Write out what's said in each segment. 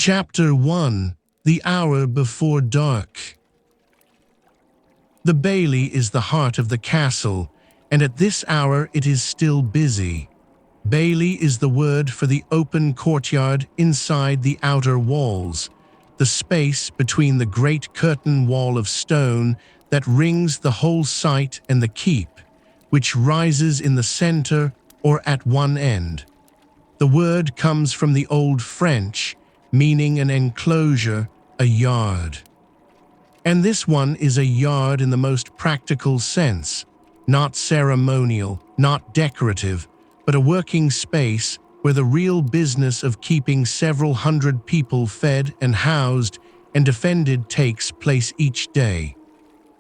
Chapter 1: The Hour Before Dark. The bailey is the heart of the castle, and at this hour it is still busy. Bailey is the word for the open courtyard inside the outer walls, the space between the great curtain wall of stone that rings the whole site and the keep, which rises in the center or at one end. The word comes from the Old French, meaning an enclosure, a yard. And this one is a yard in the most practical sense, not ceremonial, not decorative, but a working space where the real business of keeping several hundred people fed and housed and defended takes place each day.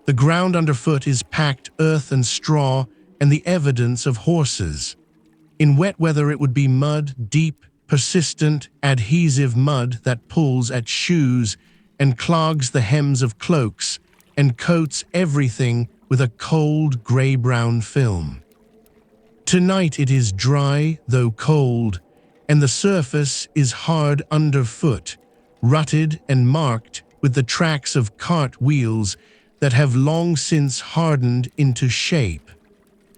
The ground underfoot is packed earth and straw and the evidence of horses. In wet weather it would be mud, deep, persistent, adhesive mud that pulls at shoes and clogs the hems of cloaks and coats everything with a cold gray-brown film. Tonight it is dry, though cold, and the surface is hard underfoot, rutted and marked with the tracks of cart wheels that have long since hardened into shape.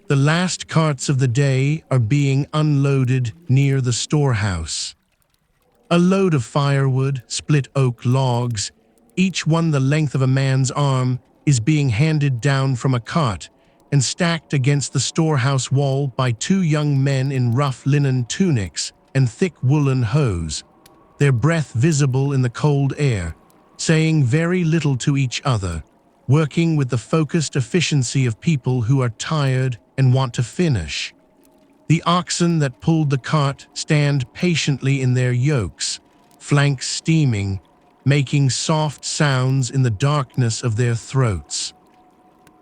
The last carts of the day are being unloaded near the storehouse. A load of firewood, split oak logs, each one the length of a man's arm, is being handed down from a cart and stacked against the storehouse wall by two young men in rough linen tunics and thick woolen hose, their breath visible in the cold air, saying very little to each other, working with the focused efficiency of people who are tired and want to finish. The oxen that pulled the cart stand patiently in their yokes, flanks steaming, making soft sounds in the darkness of their throats.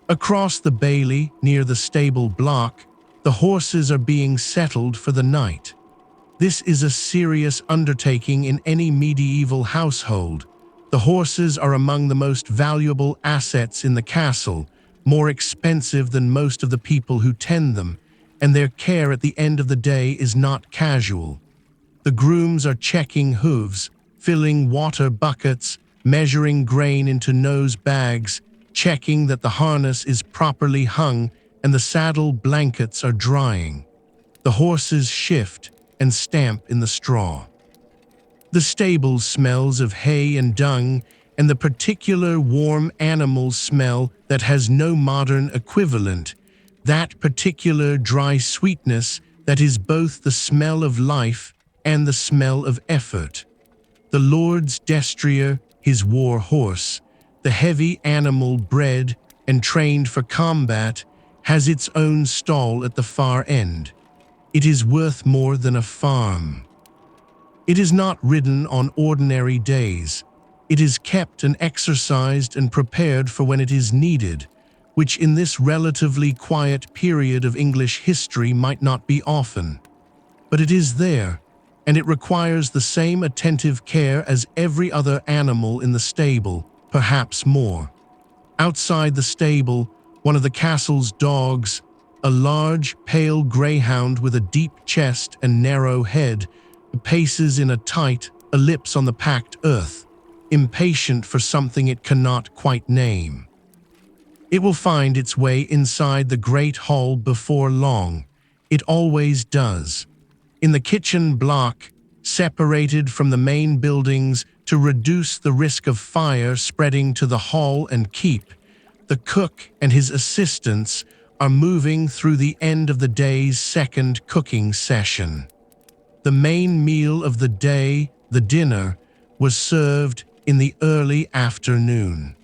Across the bailey, near the stable block, the horses are being settled for the night. This is a serious undertaking in any medieval household. The horses are among the most valuable assets in the castle, more expensive than most of the people who tend them, and their care at the end of the day is not casual. The grooms are checking hooves, filling water buckets, measuring grain into nose bags, checking that the harness is properly hung and the saddle blankets are drying. The horses shift and stamp in the straw. The stable smells of hay and dung and the particular warm animal smell that has no modern equivalent, that particular dry sweetness that is both the smell of life and the smell of effort. The lord's destrier, his war horse, the heavy animal bred and trained for combat, has its own stall at the far end. It is worth more than a farm. It is not ridden on ordinary days. It is kept and exercised and prepared for when it is needed, which in this relatively quiet period of English history might not be often. But it is there, and it requires the same attentive care as every other animal in the stable, perhaps more. Outside the stable, one of the castle's dogs, a large, pale greyhound with a deep chest and narrow head, paces in a tight, ellipse on the packed earth, impatient for something it cannot quite name. It will find its way inside the great hall before long. It always does. In the kitchen block, separated from the main buildings to reduce the risk of fire spreading to the hall and keep, the cook and his assistants are moving through the end of the day's second cooking session. The main meal of the day, the dinner, was served in the early afternoon.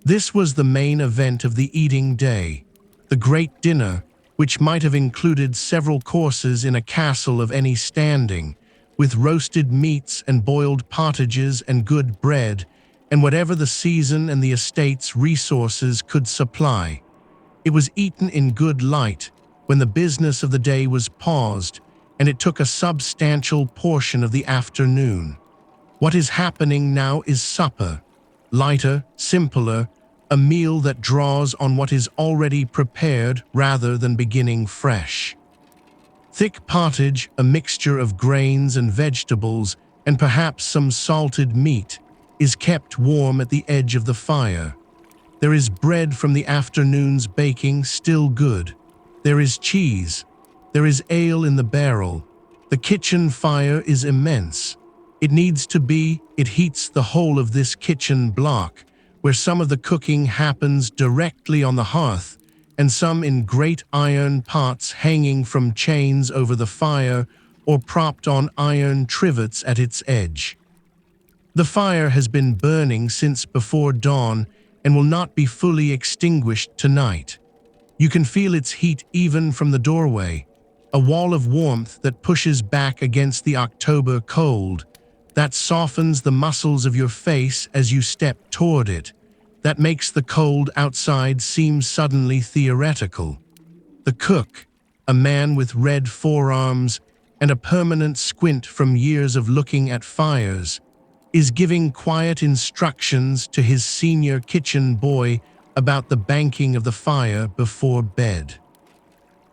This was the main event of the eating day, the great dinner, which might have included several courses in a castle of any standing, with roasted meats and boiled pottages and good bread, and whatever the season and the estate's resources could supply. It was eaten in good light, when the business of the day was paused, and it took a substantial portion of the afternoon. What is happening now is supper, lighter, simpler, a meal that draws on what is already prepared rather than beginning fresh. Thick pottage, a mixture of grains and vegetables, and perhaps some salted meat is kept warm at the edge of the fire. There is bread from the afternoon's baking still good. There is cheese. There is ale in the barrel. The kitchen fire is immense. It needs to be. It heats the whole of this kitchen block, where some of the cooking happens directly on the hearth, and some in great iron pots hanging from chains over the fire or propped on iron trivets at its edge. The fire has been burning since before dawn and will not be fully extinguished tonight. You can feel its heat even from the doorway, a wall of warmth that pushes back against the October cold, that softens the muscles of your face as you step toward it, that makes the cold outside seem suddenly theoretical. The cook, a man with red forearms and a permanent squint from years of looking at fires, is giving quiet instructions to his senior kitchen boy about the banking of the fire before bed.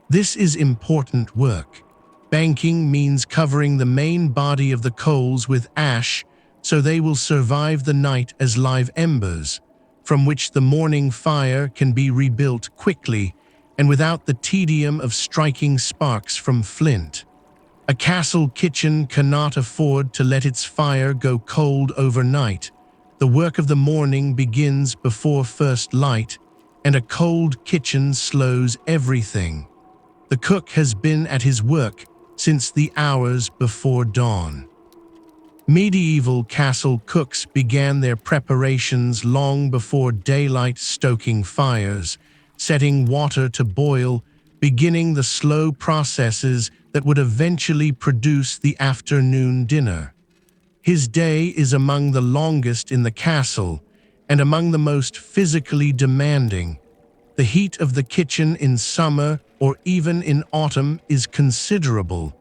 This is important work. Banking means covering the main body of the coals with ash so they will survive the night as live embers, from which the morning fire can be rebuilt quickly and without the tedium of striking sparks from flint. A castle kitchen cannot afford to let its fire go cold overnight. The work of the morning begins before first light, and a cold kitchen slows everything. The cook has been at his work since the hours before dawn. Medieval castle cooks began their preparations long before daylight, stoking fires, setting water to boil, beginning the slow processes that would eventually produce the afternoon dinner. His day is among the longest in the castle and among the most physically demanding. The heat of the kitchen in summer or even in autumn is considerable.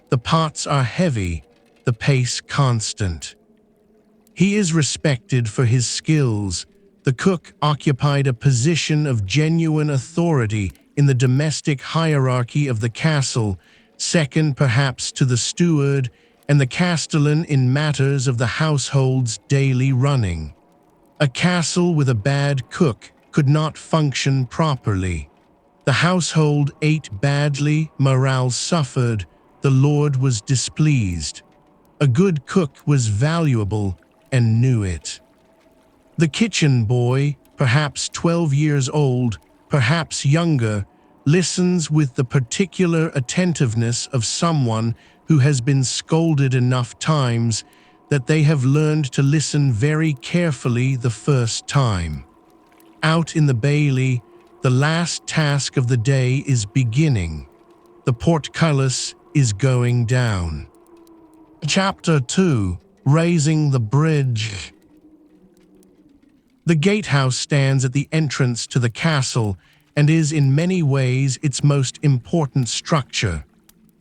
The pots are heavy, the pace constant. He is respected for his skills. The cook occupied a position of genuine authority in the domestic hierarchy of the castle, second perhaps to the steward and the castellan in matters of the household's daily running. A castle with a bad cook could not function properly. The household ate badly, morale suffered, the lord was displeased. A good cook was valuable and knew it. The kitchen boy, perhaps 12 years old, perhaps younger, listens with the particular attentiveness of someone who has been scolded enough times that they have learned to listen very carefully the first time. Out in the bailey, the last task of the day is beginning. The portcullis is going down. Chapter 2: Raising the Bridge. The gatehouse stands at the entrance to the castle and is in many ways its most important structure.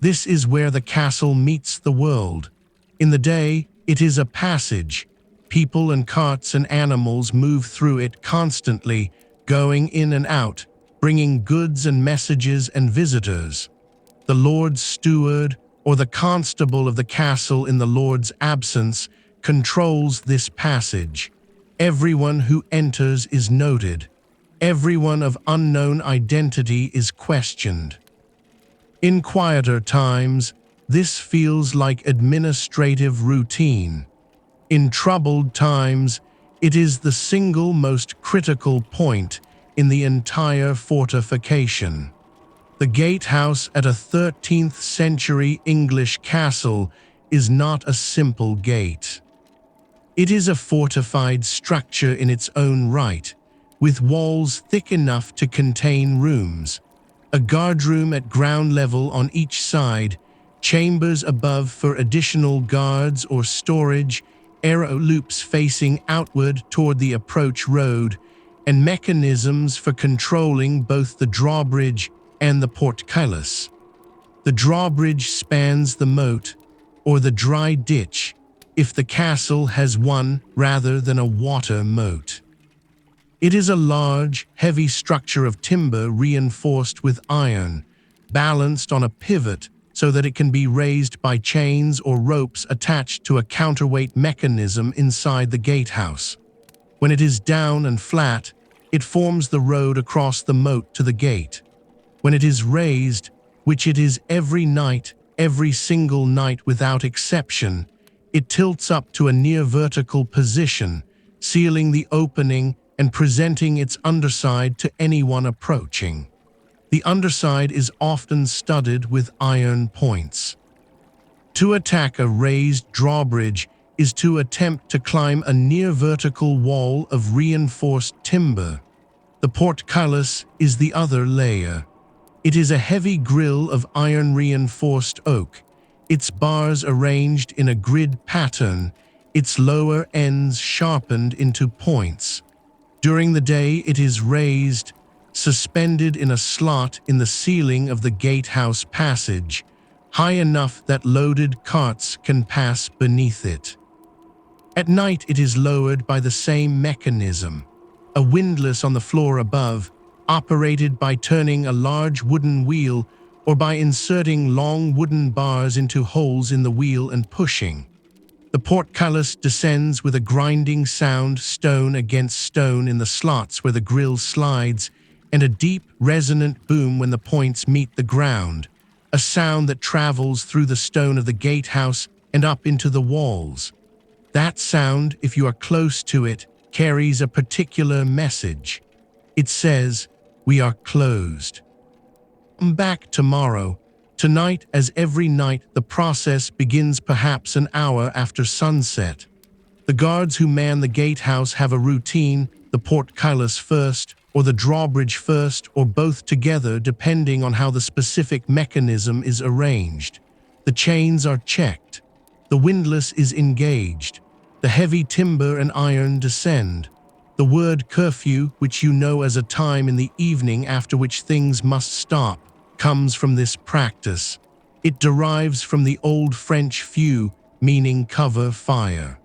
This is where the castle meets the world. In the day, it is a passage. People and carts and animals move through it constantly, going in and out, bringing goods and messages and visitors. The Lord's steward, or the constable of the castle in the Lord's absence, controls this passage. Everyone who enters is noted. Everyone of unknown identity is questioned. In quieter times, this feels like administrative routine. In troubled times, it is the single most critical point in the entire fortification. The gatehouse at a 13th century English castle is not a simple gate. It is a fortified structure in its own right, with walls thick enough to contain rooms, a guardroom at ground level on each side, chambers above for additional guards or storage, arrow loops facing outward toward the approach road, and mechanisms for controlling both the drawbridge and the portcullis. The drawbridge spans the moat, or the dry ditch, if the castle has one rather than a water moat. It is a large, heavy structure of timber reinforced with iron, balanced on a pivot so that it can be raised by chains or ropes attached to a counterweight mechanism inside the gatehouse. When it is down and flat, it forms the road across the moat to the gate. When it is raised, which it is every night, every single night without exception, it tilts up to a near vertical position, sealing the opening and presenting its underside to anyone approaching. The underside is often studded with iron points. To attack a raised drawbridge is to attempt to climb a near vertical wall of reinforced timber. The portcullis is the other layer. It is a heavy grille of iron-reinforced oak, its bars arranged in a grid pattern, its lower ends sharpened into points. During the day it is raised, suspended in a slot in the ceiling of the gatehouse passage, high enough that loaded carts can pass beneath it. At night it is lowered by the same mechanism, a windlass on the floor above, operated by turning a large wooden wheel or by inserting long wooden bars into holes in the wheel and pushing. The portcullis descends with a grinding sound, stone against stone in the slots where the grille slides, and a deep, resonant boom when the points meet the ground, a sound that travels through the stone of the gatehouse and up into the walls. That sound, if you are close to it, carries a particular message. It says, "We are closed." "I'm back tomorrow." Tonight, as every night, the process begins perhaps an hour after sunset. The guards who man the gatehouse have a routine, the portcullis first, or the drawbridge first, or both together depending on how the specific mechanism is arranged. The chains are checked. The windlass is engaged. The heavy timber and iron descend. The word curfew, which you know as a time in the evening after which things must stop, comes from this practice. It derives from the old French feu, meaning cover fire.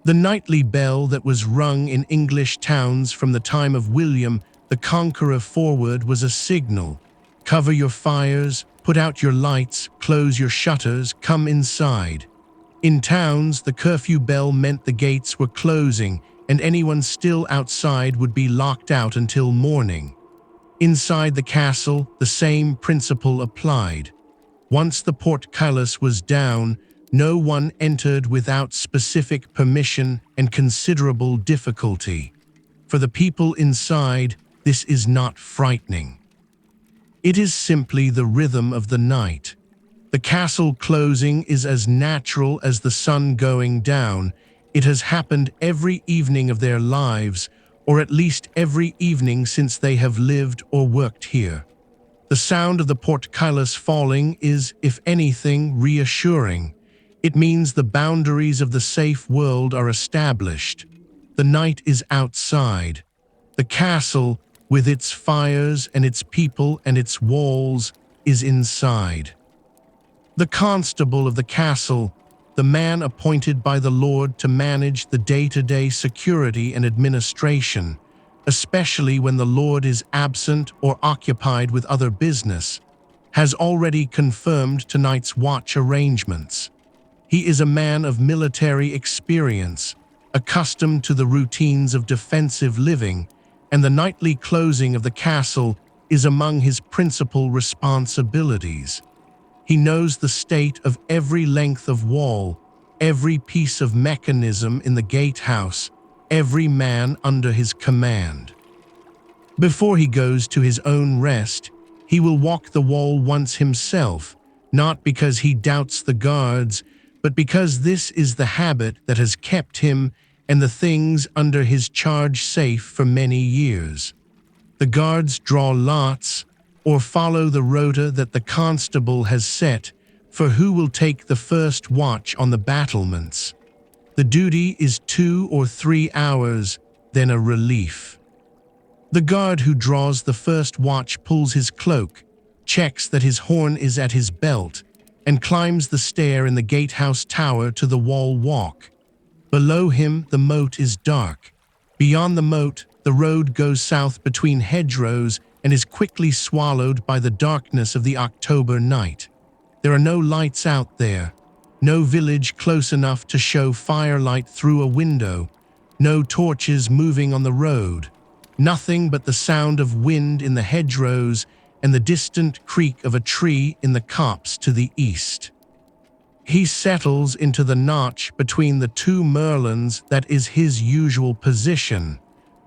The nightly bell that was rung in English towns from the time of William the Conqueror forward was a signal. Cover your fires, put out your lights, close your shutters, come inside. In towns, the curfew bell meant the gates were closing, and anyone still outside would be locked out until morning. Inside the castle, the same principle applied. Once the portcullis was down, no one entered without specific permission and considerable difficulty. For the people inside, this is not frightening. It is simply the rhythm of the night. The castle closing is as natural as the sun going down. It has happened every evening of their lives, or at least every evening since they have lived or worked here. The sound of the portcullis falling is, if anything, reassuring. It means the boundaries of the safe world are established. The night is outside. The castle, with its fires and its people and its walls, is inside. The constable of the castle, the man appointed by the Lord to manage the day-to-day security and administration, especially when the Lord is absent or occupied with other business, has already confirmed tonight's watch arrangements. He is a man of military experience, accustomed to the routines of defensive living, and the nightly closing of the castle is among his principal responsibilities. He knows the state of every length of wall, every piece of mechanism in the gatehouse, every man under his command. Before he goes to his own rest, he will walk the wall once himself, not because he doubts the guards, but because this is the habit that has kept him and the things under his charge safe for many years. The guards draw lots, or follow the rota that the constable has set for who will take the first watch on the battlements. The duty is 2 or 3 hours, then a relief. The guard who draws the first watch pulls his cloak, checks that his horn is at his belt, and climbs the stair in the gatehouse tower to the wall walk. Below him, the moat is dark. Beyond the moat, the road goes south between hedgerows and is quickly swallowed by the darkness of the October night. There are no lights out there, no village close enough to show firelight through a window, no torches moving on the road, nothing but the sound of wind in the hedgerows and the distant creak of a tree in the copse to the east. He settles into the notch between the two merlons that is his usual position,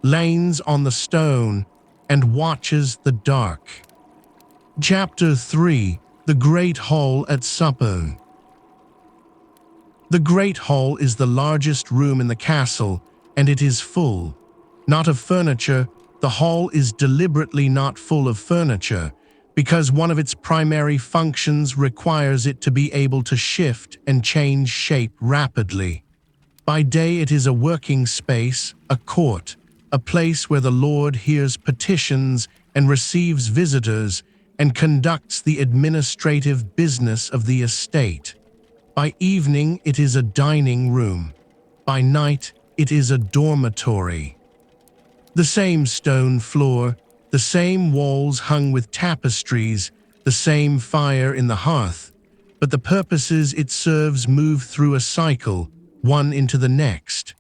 leans on the stone, and watches the dark. Chapter 3: The Great Hall at Supper. The Great Hall is the largest room in the castle, and it is full. Not of furniture, the hall is deliberately not full of furniture, because one of its primary functions requires it to be able to shift and change shape rapidly. By day it is a working space, a court, a place where the Lord hears petitions and receives visitors and conducts the administrative business of the estate. By evening it is a dining room. By night it is a dormitory. The same stone floor, the same walls hung with tapestries, the same fire in the hearth, but the purposes it serves move through a cycle, one into the next.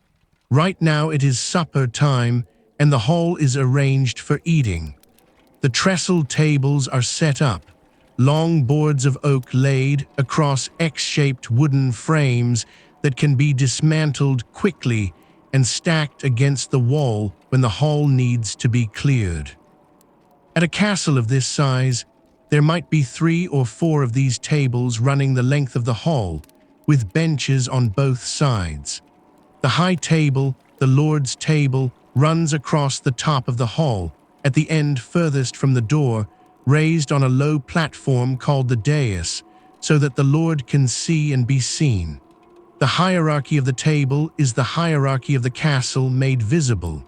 Right now it is supper time, and the hall is arranged for eating. The trestle tables are set up, long boards of oak laid across X-shaped wooden frames that can be dismantled quickly and stacked against the wall when the hall needs to be cleared. At a castle of this size, there might be 3 or 4 of these tables running the length of the hall, with benches on both sides. The high table, the Lord's table, runs across the top of the hall, at the end furthest from the door, raised on a low platform called the dais, so that the Lord can see and be seen. The hierarchy of the table is the hierarchy of the castle made visible.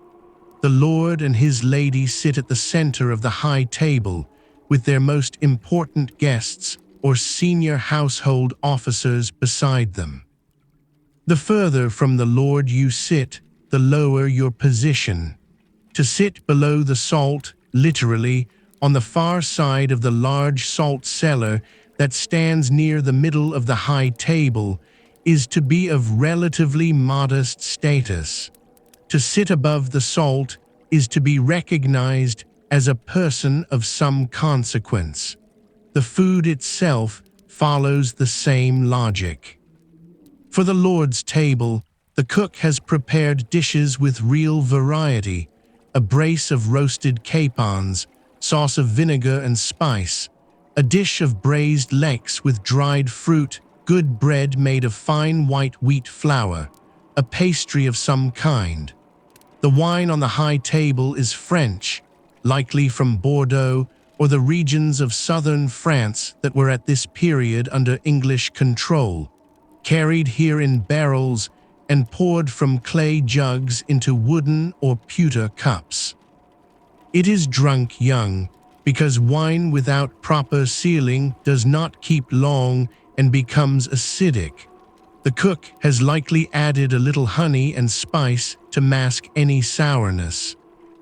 The Lord and his lady sit at the center of the high table, with their most important guests or senior household officers beside them. The further from the Lord you sit, the lower your position. To sit below the salt, literally, on the far side of the large salt cellar that stands near the middle of the high table, is to be of relatively modest status. To sit above the salt is to be recognized as a person of some consequence. The food itself follows the same logic. For the Lord's table, the cook has prepared dishes with real variety, a brace of roasted capons, sauce of vinegar and spice, a dish of braised leeks with dried fruit, good bread made of fine white wheat flour, a pastry of some kind. The wine on the high table is French, likely from Bordeaux or the regions of southern France that were at this period under English control, carried here in barrels and poured from clay jugs into wooden or pewter cups. It is drunk young, because wine without proper sealing does not keep long and becomes acidic. The cook has likely added a little honey and spice to mask any sourness.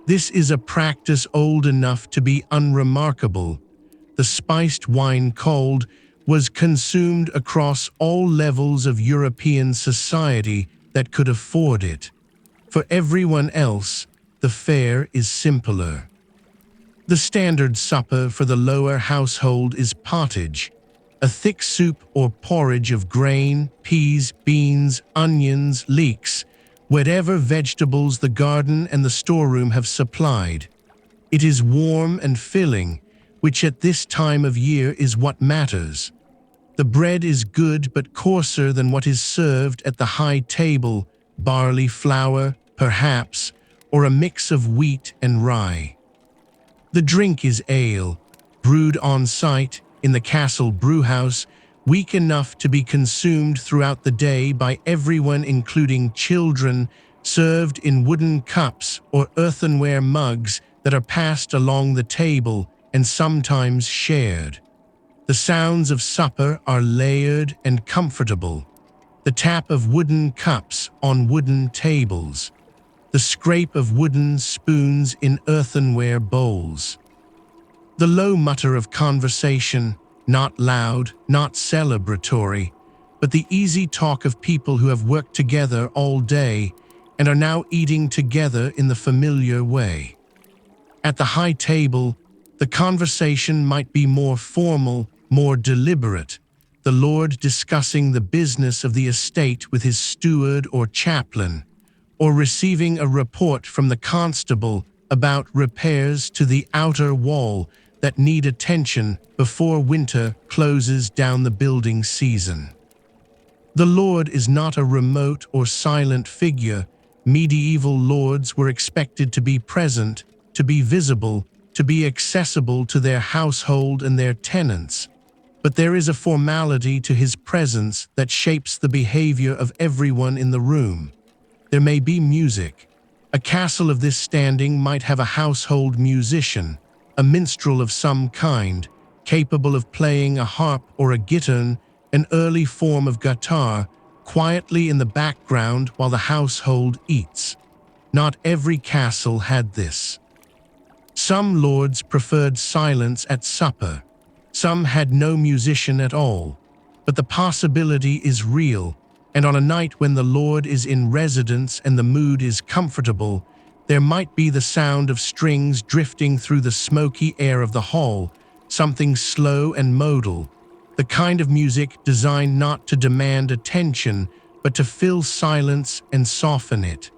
This is a practice old enough to be unremarkable. The spiced wine cold was consumed across all levels of European society that could afford it. For everyone else, the fare is simpler. The standard supper for the lower household is pottage, a thick soup or porridge of grain, peas, beans, onions, leeks, whatever vegetables the garden and the storeroom have supplied. It is warm and filling, which at this time of year is what matters. The bread is good but coarser than what is served at the high table, barley flour, perhaps, or a mix of wheat and rye. The drink is ale, brewed on site in the castle brewhouse, weak enough to be consumed throughout the day by everyone including children, served in wooden cups or earthenware mugs that are passed along the table and sometimes shared. The sounds of supper are layered and comfortable. The tap of wooden cups on wooden tables. The scrape of wooden spoons in earthenware bowls. The low mutter of conversation, not loud, not celebratory, but the easy talk of people who have worked together all day and are now eating together in the familiar way. At the high table, the conversation might be more formal, more deliberate, the lord discussing the business of the estate with his steward or chaplain, or receiving a report from the constable about repairs to the outer wall that need attention before winter closes down the building season. The lord is not a remote or silent figure. Medieval lords were expected to be present, to be visible, to be accessible to their household and their tenants. But there is a formality to his presence that shapes the behavior of everyone in the room. There may be music. A castle of this standing might have a household musician, a minstrel of some kind, capable of playing a harp or a guitar, an early form of guitar, quietly in the background while the household eats. Not every castle had this. Some lords preferred silence at supper. Some had no musician at all. But the possibility is real, and on a night when the lord is in residence and the mood is comfortable, there might be the sound of strings drifting through the smoky air of the hall, something slow and modal, the kind of music designed not to demand attention, but to fill silence and soften it.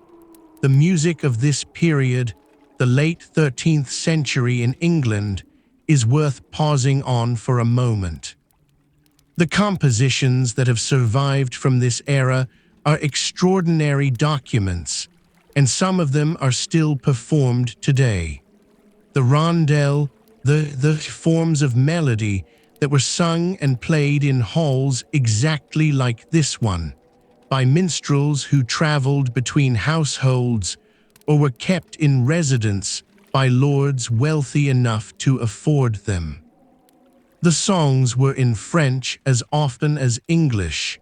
The music of this period, the late 13th century in England, is worth pausing on for a moment. The compositions that have survived from this era are extraordinary documents, and some of them are still performed today. The rondel, the forms of melody that were sung and played in halls exactly like this one, by minstrels who traveled between households or were kept in residence by lords wealthy enough to afford them. The songs were in French as often as English.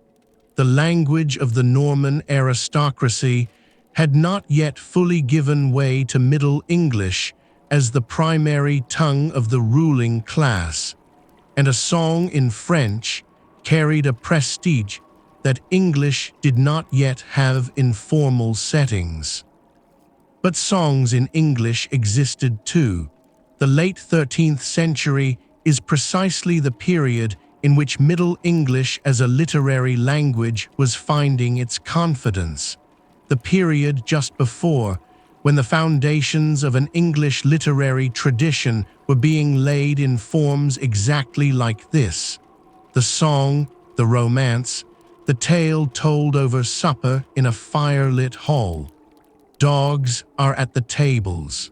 The language of the Norman aristocracy had not yet fully given way to Middle English as the primary tongue of the ruling class, and a song in French carried a prestige that English did not yet have in formal settings. But songs in English existed too. The late 13th century is precisely the period in which Middle English as a literary language was finding its confidence. The period just before, when the foundations of an English literary tradition were being laid in forms exactly like this. The song, the romance, the tale told over supper in a firelit hall. Dogs are at the tables.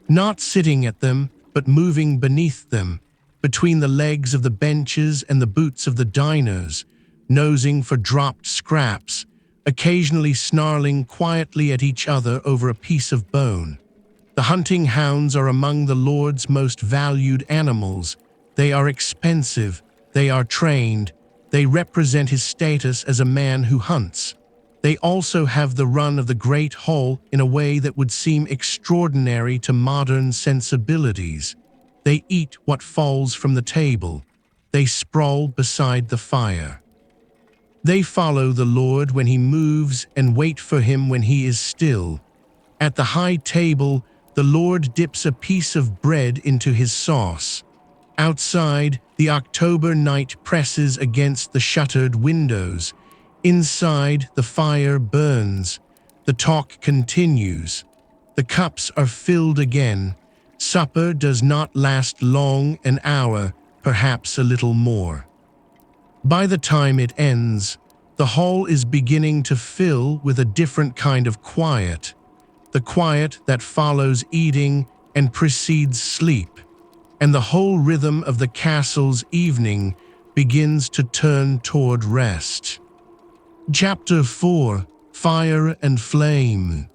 Not sitting at them, but moving beneath them, between the legs of the benches and the boots of the diners, nosing for dropped scraps, occasionally snarling quietly at each other over a piece of bone. The hunting hounds are among the lord's most valued animals. They are expensive, they are trained, they represent his status as a man who hunts. They also have the run of the great hall in a way that would seem extraordinary to modern sensibilities. They eat what falls from the table. They sprawl beside the fire. They follow the lord when he moves and wait for him when he is still. At the high table, the lord dips a piece of bread into his sauce. Outside, the October night presses against the shuttered windows. Inside, the fire burns. The talk continues. The cups are filled again. Supper does not last long, an hour, perhaps a little more. By the time it ends, the hall is beginning to fill with a different kind of quiet, the quiet that follows eating and precedes sleep, and the whole rhythm of the castle's evening begins to turn toward rest. Chapter 4: Fire and Flame.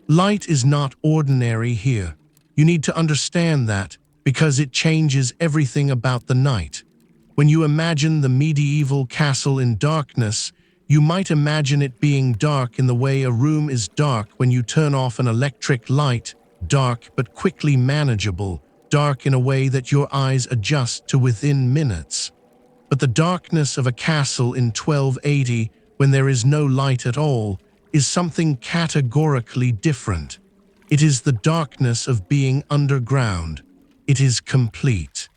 Light is not ordinary here. You need to understand that, because it changes everything about the night. When you imagine the medieval castle in darkness, you might imagine it being dark in the way a room is dark when you turn off an electric light, dark but quickly manageable, dark in a way that your eyes adjust to within minutes. But the darkness of a castle in 1280, when there is no light at all, is something categorically different. It is the darkness of being underground. It is complete.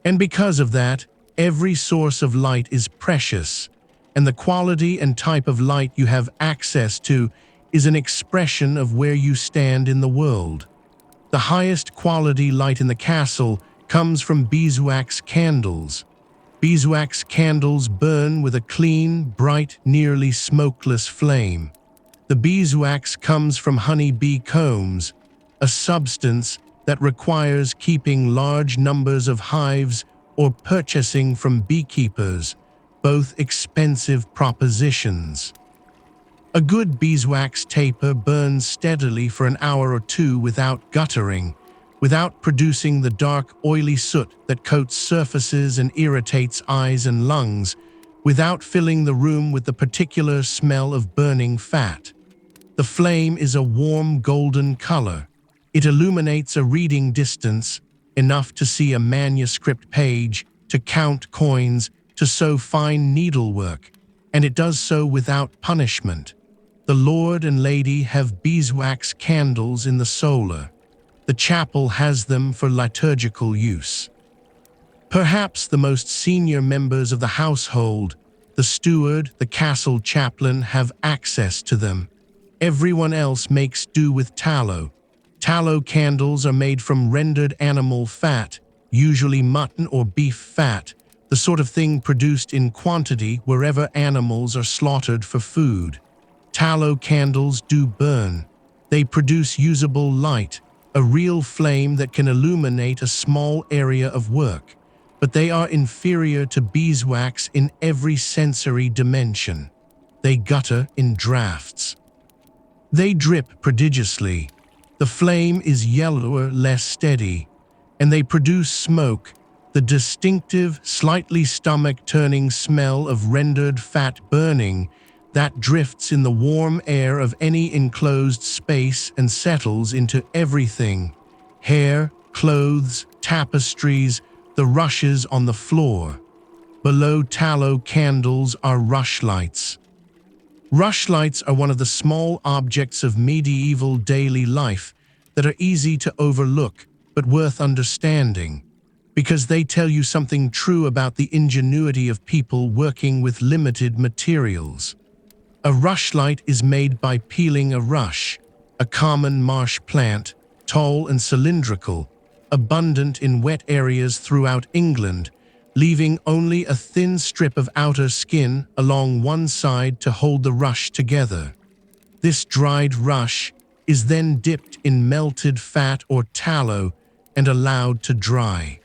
And because of that, every source of light is precious, and the quality and type of light you have access to is an expression of where you stand in the world. The highest quality light in the castle comes from beeswax candles. Beeswax candles burn with a clean, bright, nearly smokeless flame. The beeswax comes from honey-bee combs, a substance that requires keeping large numbers of hives or purchasing from beekeepers, both expensive propositions. A good beeswax taper burns steadily for an hour or two without guttering, without producing the dark, oily soot that coats surfaces and irritates eyes and lungs, without filling the room with the particular smell of burning fat. The flame is a warm golden color. It illuminates a reading distance, enough to see a manuscript page, to count coins, to sew fine needlework, and it does so without punishment. The lord and lady have beeswax candles in the solar. The chapel has them for liturgical use. Perhaps the most senior members of the household, the steward, the castle chaplain, have access to them. Everyone else makes do with tallow. Tallow candles are made from rendered animal fat, usually mutton or beef fat, the sort of thing produced in quantity wherever animals are slaughtered for food. Tallow candles do burn. They produce usable light, a real flame that can illuminate a small area of work, but they are inferior to beeswax in every sensory dimension. They gutter in drafts. They drip prodigiously. The flame is yellower, less steady, and they produce smoke, the distinctive, slightly stomach-turning smell of rendered fat burning that drifts in the warm air of any enclosed space and settles into everything: hair, clothes, tapestries, the rushes on the floor. Below tallow candles are rushlights. Rushlights are one of the small objects of medieval daily life that are easy to overlook but worth understanding, because they tell you something true about the ingenuity of people working with limited materials. A rushlight is made by peeling a rush, a common marsh plant, tall and cylindrical, abundant in wet areas throughout England, leaving only a thin strip of outer skin along one side to hold the rush together. This dried rush is then dipped in melted fat or tallow and allowed to dry.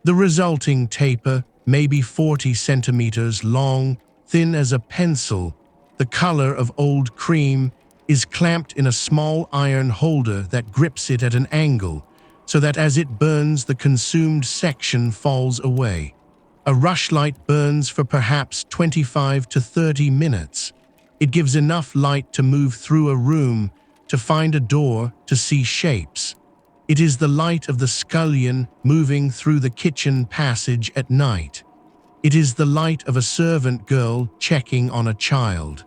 The resulting taper may be 40 centimeters long, thin as a pencil, the color of old cream, is clamped in a small iron holder that grips it at an angle, so that as it burns the consumed section falls away. A rushlight burns for perhaps 25 to 30 minutes. It gives enough light to move through a room, to find a door, to see shapes. It is the light of the scullion moving through the kitchen passage at night. It is the light of a servant girl checking on a child.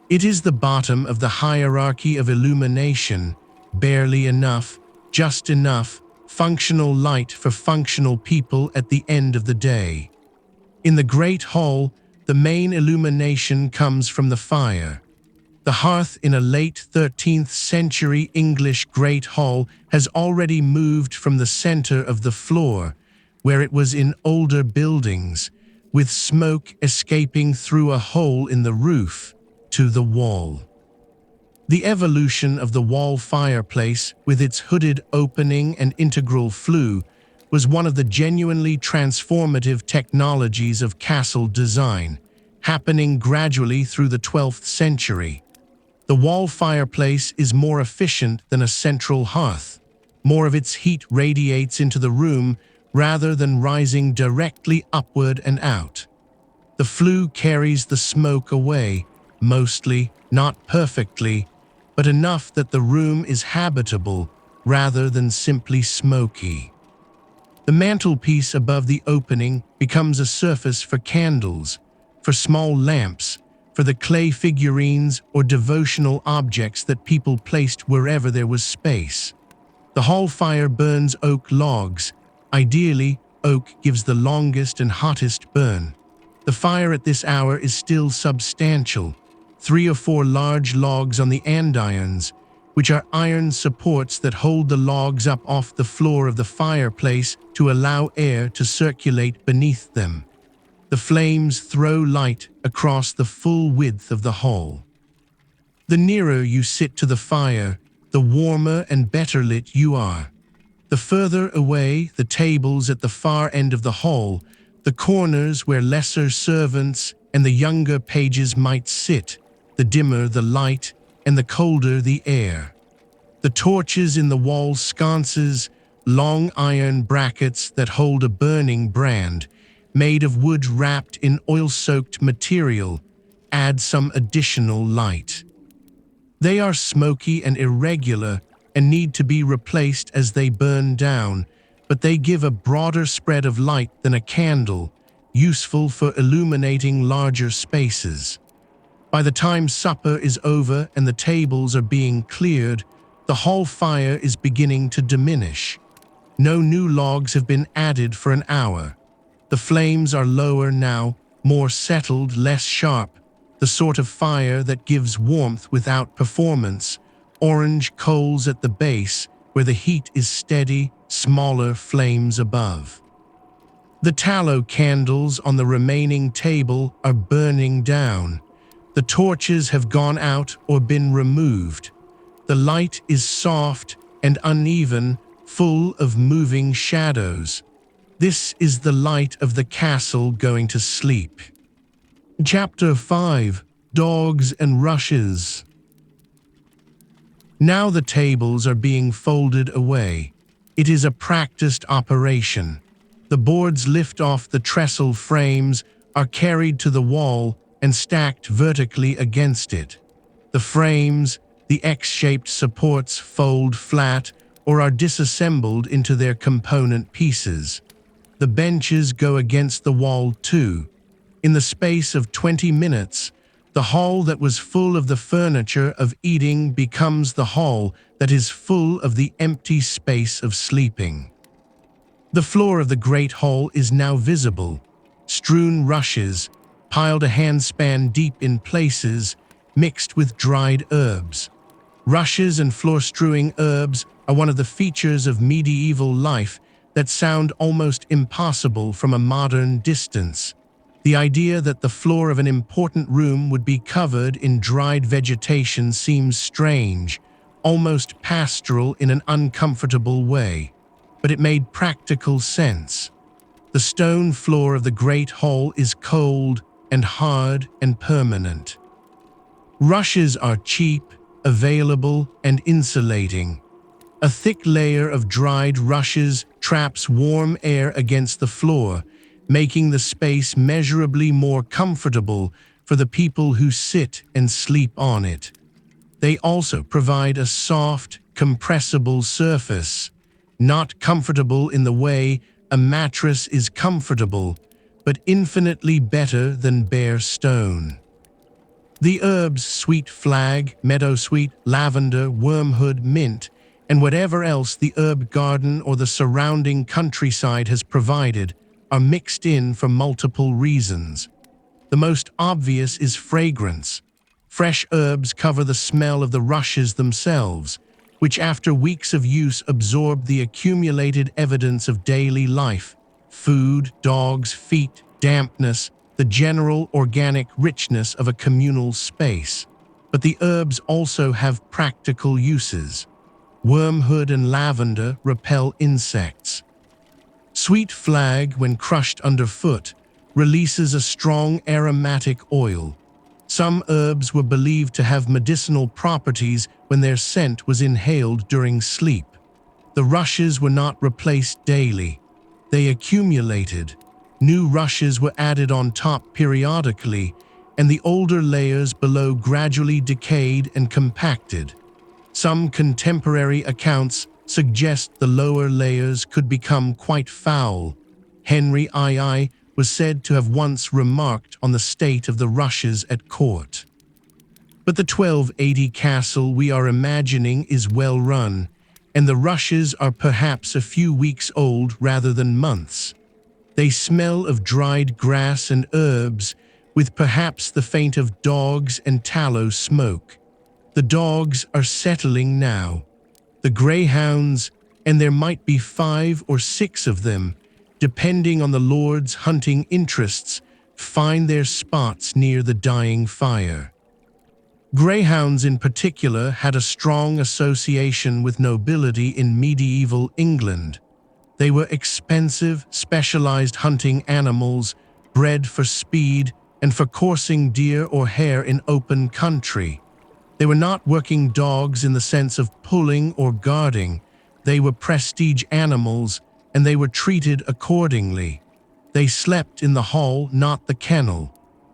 It is the bottom of the hierarchy of illumination, barely enough, just enough, functional light for functional people at the end of the day. In the great hall, the main illumination comes from the fire. The hearth in a late 13th century English great hall has already moved from the center of the floor, where it was in older buildings, with smoke escaping through a hole in the roof, to the wall. The evolution of the wall fireplace, with its hooded opening and integral flue, was one of the genuinely transformative technologies of castle design, happening gradually through the 12th century. The wall fireplace is more efficient than a central hearth. More of its heat radiates into the room rather than rising directly upward and out. The flue carries the smoke away, mostly, not perfectly, but enough that the room is habitable, rather than simply smoky. The mantelpiece above the opening becomes a surface for candles, for small lamps, for the clay figurines or devotional objects that people placed wherever there was space. The hall fire burns oak logs. Ideally, oak gives the longest and hottest burn. The fire at this hour is still substantial. 3 or 4 large logs on the andirons, which are iron supports that hold the logs up off the floor of the fireplace to allow air to circulate beneath them. The flames throw light across the full width of the hall. The nearer you sit to the fire, the warmer and better lit you are. The further away the tables at the far end of the hall, the corners where lesser servants and the younger pages might sit, the dimmer the light and the colder the air. The torches in the wall sconces, long iron brackets that hold a burning brand, made of wood wrapped in oil-soaked material, add some additional light. They are smoky and irregular and need to be replaced as they burn down, but they give a broader spread of light than a candle, useful for illuminating larger spaces. By the time supper is over and the tables are being cleared, the hall fire is beginning to diminish. No new logs have been added for an hour. The flames are lower now, more settled, less sharp, the sort of fire that gives warmth without performance, orange coals at the base where the heat is steady, smaller flames above. The tallow candles on the remaining table are burning down. The torches have gone out or been removed. The light is soft and uneven, full of moving shadows. This is the light of the castle going to sleep. Chapter 5: Dogs and Rushes. Now the tables are being folded away. It is a practiced operation. The boards lift off the trestle frames, are carried to the wall, and stacked vertically against it. The frames, the X-shaped supports, fold flat or are disassembled into their component pieces. The benches go against the wall too. In the space of 20 minutes, the hall that was full of the furniture of eating becomes the hall that is full of the empty space of sleeping. The floor of the great hall is now visible. Strewn rushes, piled a handspan deep in places, mixed with dried herbs. Rushes and floor-strewing herbs are one of the features of medieval life that sound almost impossible from a modern distance. The idea that the floor of an important room would be covered in dried vegetation seems strange, almost pastoral in an uncomfortable way, but it made practical sense. The stone floor of the great hall is cold and hard and permanent. Rushes are cheap, available, and insulating. A thick layer of dried rushes traps warm air against the floor, making the space measurably more comfortable for the people who sit and sleep on it. They also provide a soft, compressible surface, not comfortable in the way a mattress is comfortable, but infinitely better than bare stone. The herbs sweet flag, meadowsweet, lavender, wormwood, mint, and whatever else the herb garden or the surrounding countryside has provided are mixed in for multiple reasons. The most obvious is fragrance. Fresh herbs cover the smell of the rushes themselves, which after weeks of use absorb the accumulated evidence of daily life: food, dogs, feet, dampness, the general organic richness of a communal space. But the herbs also have practical uses. Wormwood and lavender repel insects. Sweet flag, when crushed underfoot, releases a strong aromatic oil. Some herbs were believed to have medicinal properties when their scent was inhaled during sleep. The rushes were not replaced daily. They accumulated. New rushes were added on top periodically, and the older layers below gradually decayed and compacted. Some contemporary accounts suggest the lower layers could become quite foul. Henry II was said to have once remarked on the state of the rushes at court. But the 1280 castle we are imagining is well run, and the rushes are perhaps a few weeks old rather than months. They smell of dried grass and herbs, with perhaps the faint of dogs and tallow smoke. The dogs are settling now. The greyhounds, and there might be 5 or 6 of them, depending on the lord's hunting interests, find their spots near the dying fire. Greyhounds in particular had a strong association with nobility in medieval England. They were expensive, specialized hunting animals, bred for speed and for coursing deer or hare in open country. They were not working dogs in the sense of pulling or guarding. They were prestige animals, and they were treated accordingly. They slept in the hall, not the kennel.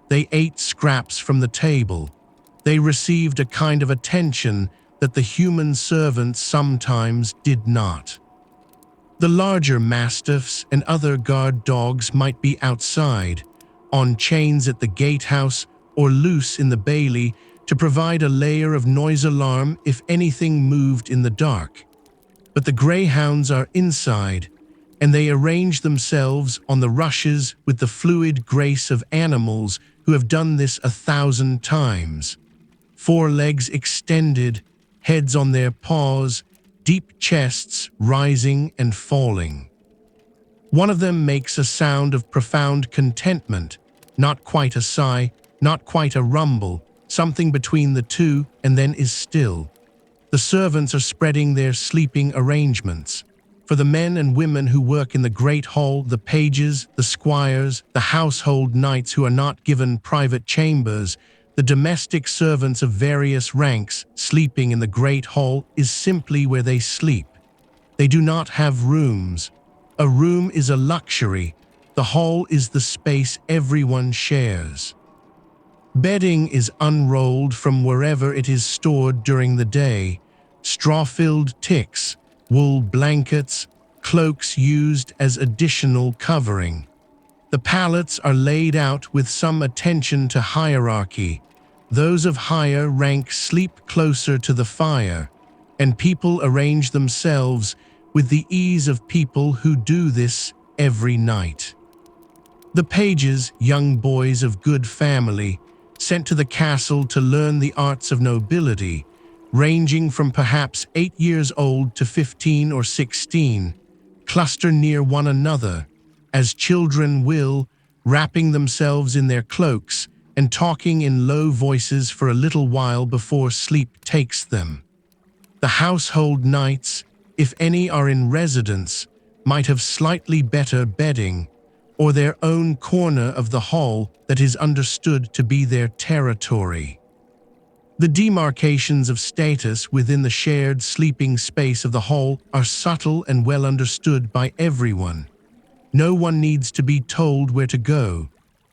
They ate scraps from the table. They received a kind of attention that the human servants sometimes did not. The larger mastiffs and other guard dogs might be outside, on chains at the gatehouse or loose in the bailey to provide a layer of noise alarm if anything moved in the dark. But the greyhounds are inside, and they arrange themselves on the rushes with the fluid grace of animals who have done this 1,000 times. Forelegs extended, heads on their paws, deep chests rising and falling. One of them makes a sound of profound contentment, not quite a sigh, not quite a rumble, something between the two, and then is still. The servants are spreading their sleeping arrangements. For the men and women who work in the great hall, the pages, the squires, the household knights who are not given private chambers, the domestic servants of various ranks sleeping in the great hall is simply where they sleep. They do not have rooms. A room is a luxury. The hall is the space everyone shares. Bedding is unrolled from wherever it is stored during the day. Straw-filled ticks, wool blankets, cloaks used as additional covering. The pallets are laid out with some attention to hierarchy. Those of higher rank sleep closer to the fire, and people arrange themselves with the ease of people who do this every night. The pages, young boys of good family, sent to the castle to learn the arts of nobility, ranging from perhaps 8 years old to 15 or 16, cluster near one another, as children will, wrapping themselves in their cloaks and talking in low voices for a little while before sleep takes them. The household knights, if any are in residence, might have slightly better bedding, or their own corner of the hall that is understood to be their territory. The demarcations of status within the shared sleeping space of the hall are subtle and well understood by everyone. No one needs to be told where to go.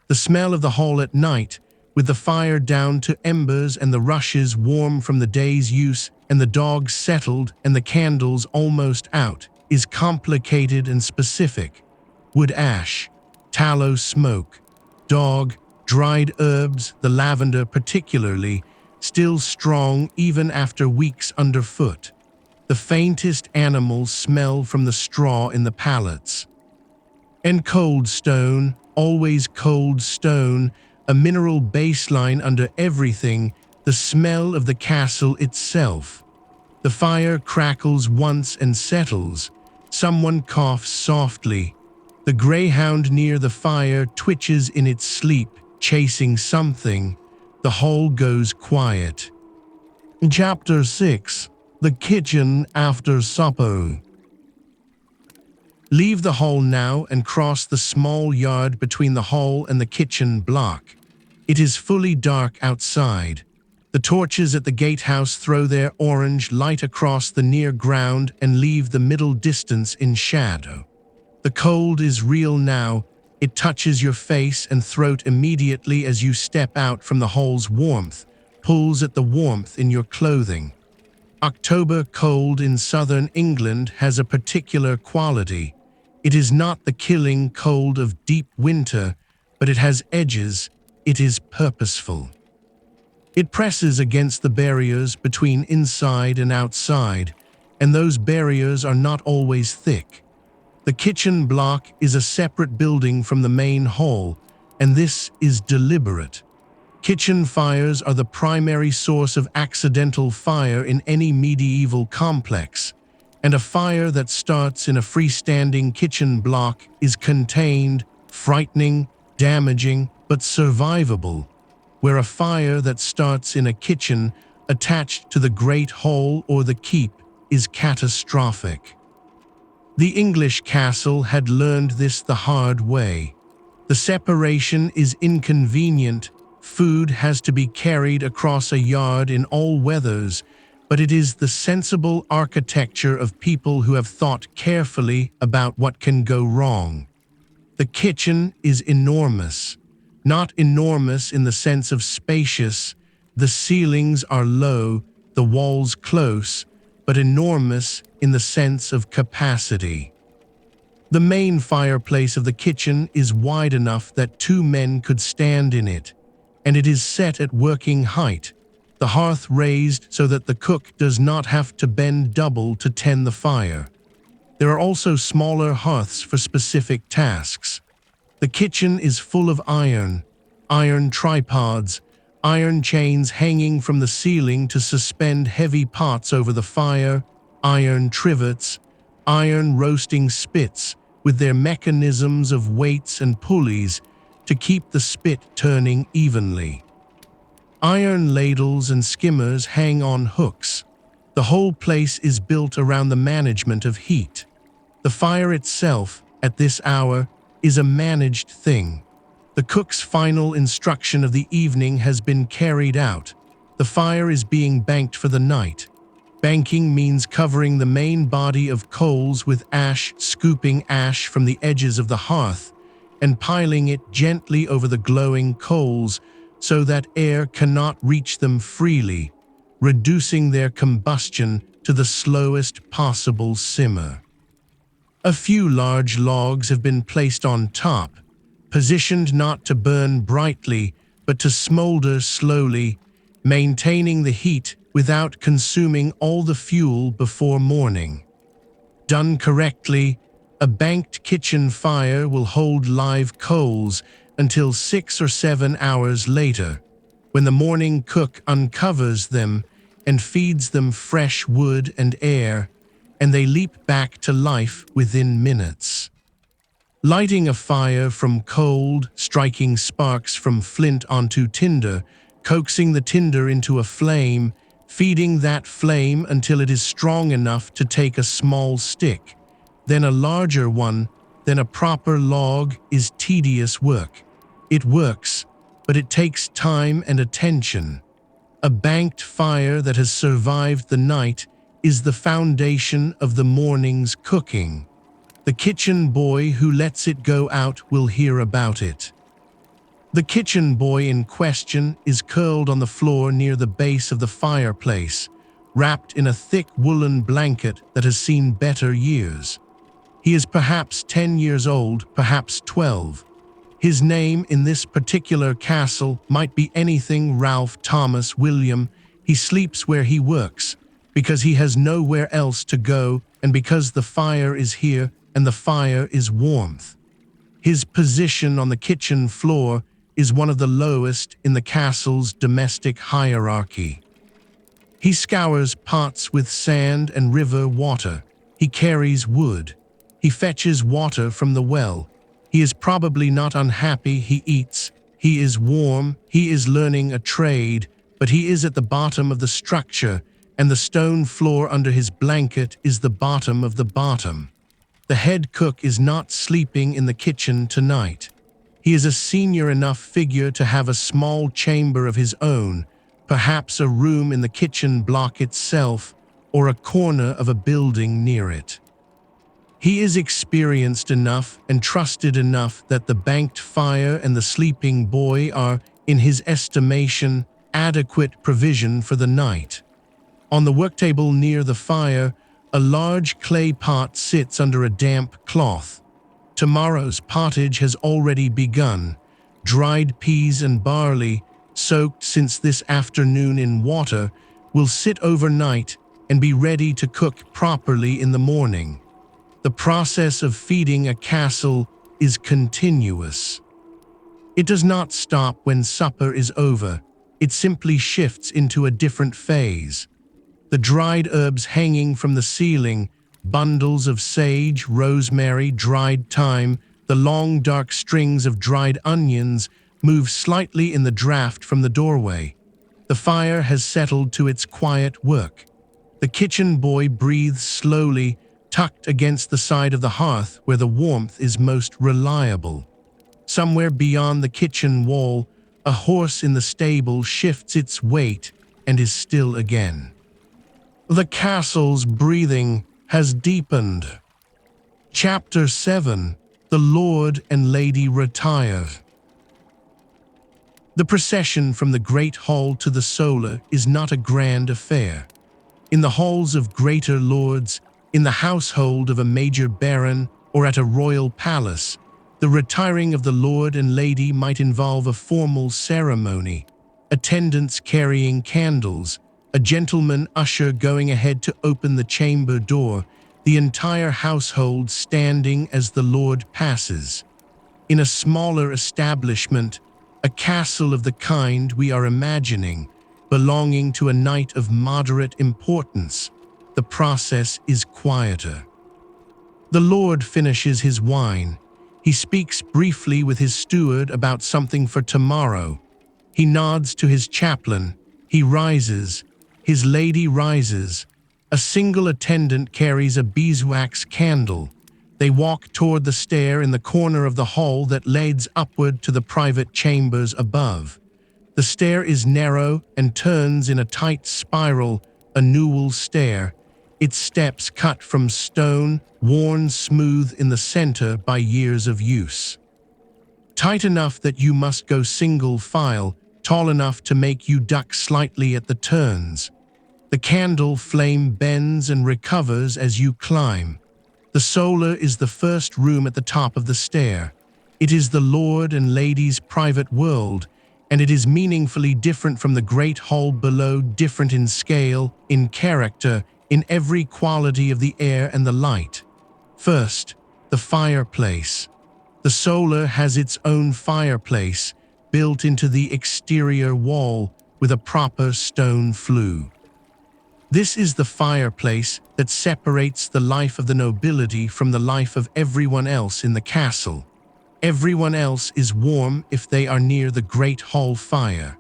The smell of the hall at night, with the fire down to embers and the rushes warm from the day's use and the dogs settled and the candles almost out, is complicated and specific. Wood ash, tallow smoke, dog, dried herbs, the lavender particularly, still strong even after weeks underfoot. The faintest animals smell from the straw in the pallets. And cold stone, always cold stone, a mineral baseline under everything, the smell of the castle itself. The fire crackles once and settles. Someone coughs softly. The greyhound near the fire twitches in its sleep, chasing something. The hall goes quiet. Chapter 6. The kitchen after supper. Leave the hall now and cross the small yard between the hall and the kitchen block. It is fully dark outside. The torches at the gatehouse throw their orange light across the near ground and leave the middle distance in shadow. The cold is real now. It touches your face and throat immediately as you step out from the hall's warmth, pulls at the warmth in your clothing. October cold in southern England has a particular quality. It is not the killing cold of deep winter, but it has edges, it is purposeful. It presses against the barriers between inside and outside, and those barriers are not always thick. The kitchen block is a separate building from the main hall, and this is deliberate. Kitchen fires are the primary source of accidental fire in any medieval complex, and a fire that starts in a freestanding kitchen block is contained, frightening, damaging, but survivable, where a fire that starts in a kitchen attached to the great hall or the keep is catastrophic. The English castle had learned this the hard way. The separation is inconvenient. Food has to be carried across a yard in all weathers, but it is the sensible architecture of people who have thought carefully about what can go wrong. The kitchen is enormous. Not enormous in the sense of spacious, the ceilings are low, the walls close, but enormous in the sense of capacity. The main fireplace of the kitchen is wide enough that 2 men could stand in it, and it is set at working height, the hearth raised so that the cook does not have to bend double to tend the fire. There are also smaller hearths for specific tasks. The kitchen is full of iron tripods, iron chains hanging from the ceiling to suspend heavy pots over the fire, iron trivets, iron roasting spits with their mechanisms of weights and pulleys to keep the spit turning evenly. Iron ladles and skimmers hang on hooks. The whole place is built around the management of heat. The fire itself, at this hour, is a managed thing. The cook's final instruction of the evening has been carried out. The fire is being banked for the night. Banking means covering the main body of coals with ash, scooping ash from the edges of the hearth, and piling it gently over the glowing coals so that air cannot reach them freely, reducing their combustion to the slowest possible simmer. A few large logs have been placed on top, positioned not to burn brightly but to smolder slowly, maintaining the heat without consuming all the fuel before morning. Done correctly, a banked kitchen fire will hold live coals until 6 or 7 hours later, when the morning cook uncovers them and feeds them fresh wood and air, and they leap back to life within minutes. Lighting a fire from cold, striking sparks from flint onto tinder, coaxing the tinder into a flame, feeding that flame until it is strong enough to take a small stick, then a larger one, then a proper log is tedious work. It works, but it takes time and attention. A banked fire that has survived the night is the foundation of the morning's cooking. The kitchen boy who lets it go out will hear about it. The kitchen boy in question is curled on the floor near the base of the fireplace, wrapped in a thick woolen blanket that has seen better years. He is perhaps 10 years old, perhaps 12. His name in this particular castle might be anything Ralph Thomas William. He sleeps where he works, because he has nowhere else to go and because the fire is here and the fire is warmth. His position on the kitchen floor is one of the lowest in the castle's domestic hierarchy. He scours pots with sand and river water. He carries wood. He fetches water from the well. He is probably not unhappy. He eats. He is warm. He is learning a trade, but he is at the bottom of the structure, and the stone floor under his blanket is the bottom of the bottom. The head cook is not sleeping in the kitchen tonight. He is a senior enough figure to have a small chamber of his own, perhaps a room in the kitchen block itself, or a corner of a building near it. He is experienced enough and trusted enough that the banked fire and the sleeping boy are, in his estimation, adequate provision for the night. On the worktable near the fire, a large clay pot sits under a damp cloth. Tomorrow's pottage has already begun. Dried peas and barley, soaked since this afternoon in water, will sit overnight and be ready to cook properly in the morning. The process of feeding a castle is continuous. It does not stop when supper is over. It simply shifts into a different phase. The dried herbs hanging from the ceiling, bundles of sage, rosemary, dried thyme, the long dark strings of dried onions move slightly in the draft from the doorway. The fire has settled to its quiet work. The kitchen boy breathes slowly, tucked against the side of the hearth where the warmth is most reliable. Somewhere beyond the kitchen wall, a horse in the stable shifts its weight and is still again. The castle's breathing has deepened. Chapter 7. The Lord and Lady retire. The procession from the great hall to the solar is not a grand affair. In the halls of greater lords, in the household of a major baron, or at a royal palace, the retiring of the lord and lady might involve a formal ceremony, attendants carrying candles, a gentleman usher going ahead to open the chamber door, the entire household standing as the lord passes. In a smaller establishment, a castle of the kind we are imagining, belonging to a knight of moderate importance, the process is quieter. The lord finishes his wine. He speaks briefly with his steward about something for tomorrow. He nods to his chaplain. He rises. His lady rises. A single attendant carries a beeswax candle. They walk toward the stair in the corner of the hall that leads upward to the private chambers above. The stair is narrow and turns in a tight spiral, a newel stair, its steps cut from stone, worn smooth in the center by years of use. Tight enough that you must go single file, tall enough to make you duck slightly at the turns. The candle flame bends and recovers as you climb. The solar is the first room at the top of the stair. It is the lord and lady's private world, and it is meaningfully different from the great hall below, different in scale, in character, in every quality of the air and the light. First, the fireplace. The solar has its own fireplace, built into the exterior wall with a proper stone flue. This is the fireplace that separates the life of the nobility from the life of everyone else in the castle. Everyone else is warm if they are near the great hall fire.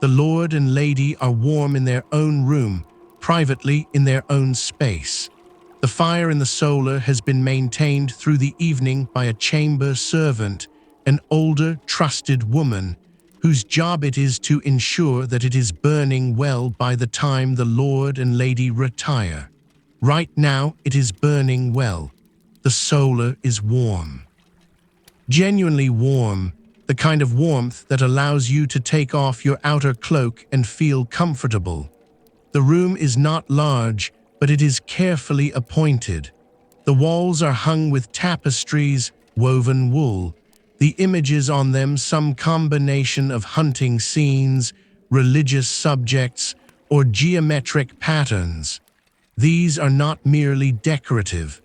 The lord and lady are warm in their own room, privately in their own space. The fire in the solar has been maintained through the evening by a chamber servant, an older, trusted woman, whose job it is to ensure that it is burning well by the time the lord and lady retire. Right now, it is burning well. The solar is warm. Genuinely warm, the kind of warmth that allows you to take off your outer cloak and feel comfortable. The room is not large, but it is carefully appointed. The walls are hung with tapestries, woven wool. The images on them some combination of hunting scenes, religious subjects, or geometric patterns. These are not merely decorative.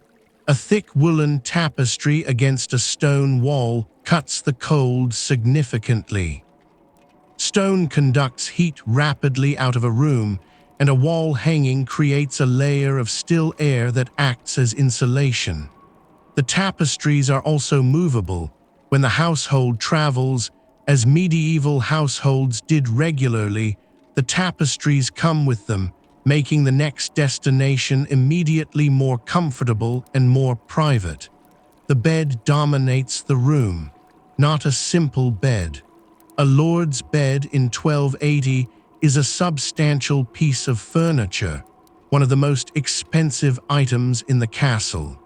A thick woolen tapestry against a stone wall cuts the cold significantly. Stone conducts heat rapidly out of a room, and a wall hanging creates a layer of still air that acts as insulation. The tapestries are also movable. When the household travels, as medieval households did regularly, the tapestries come with them, making the next destination immediately more comfortable and more private. The bed dominates the room, not a simple bed. A lord's bed in 1280 is a substantial piece of furniture, one of the most expensive items in the castle.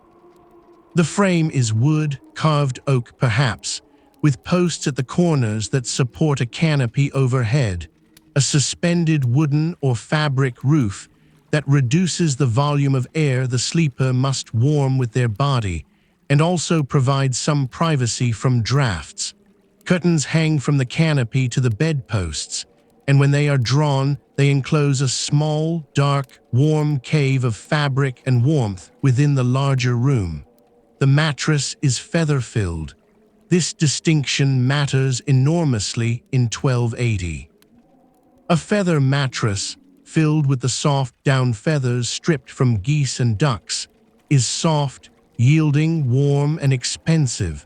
The frame is wood, carved oak perhaps, with posts at the corners that support a canopy overhead, a suspended wooden or fabric roof that reduces the volume of air the sleeper must warm with their body, and also provides some privacy from drafts. Curtains hang from the canopy to the bedposts, and when they are drawn, they enclose a small, dark, warm cave of fabric and warmth within the larger room. The mattress is feather-filled. This distinction matters enormously in 1280. A feather mattress, filled with the soft down feathers stripped from geese and ducks, is soft, yielding, warm, and expensive.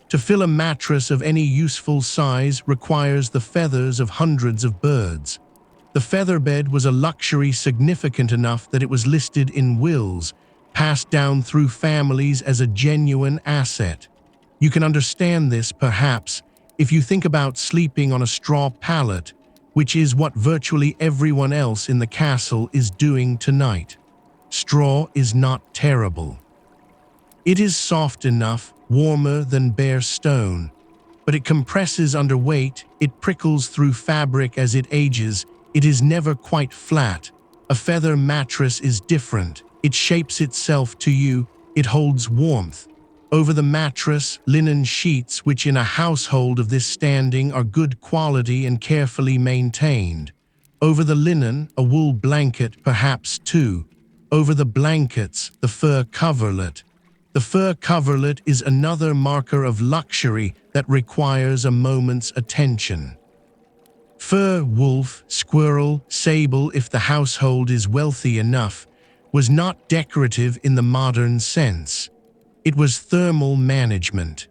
To fill a mattress of any useful size requires the feathers of hundreds of birds. The feather bed was a luxury significant enough that it was listed in wills, passed down through families as a genuine asset. You can understand this, perhaps, if you think about sleeping on a straw pallet, which is what virtually everyone else in the castle is doing tonight. Straw is not terrible. It is soft enough, warmer than bare stone, but it compresses under weight, it prickles through fabric as it ages, it is never quite flat. A feather mattress is different. It shapes itself to you, it holds warmth. Over the mattress, linen sheets which in a household of this standing are good quality and carefully maintained. Over the linen, a wool blanket, perhaps two. Over the blankets, the fur coverlet. The fur coverlet is another marker of luxury that requires a moment's attention. Fur, wolf, squirrel, sable, if the household is wealthy enough, was not decorative in the modern sense. It was thermal management.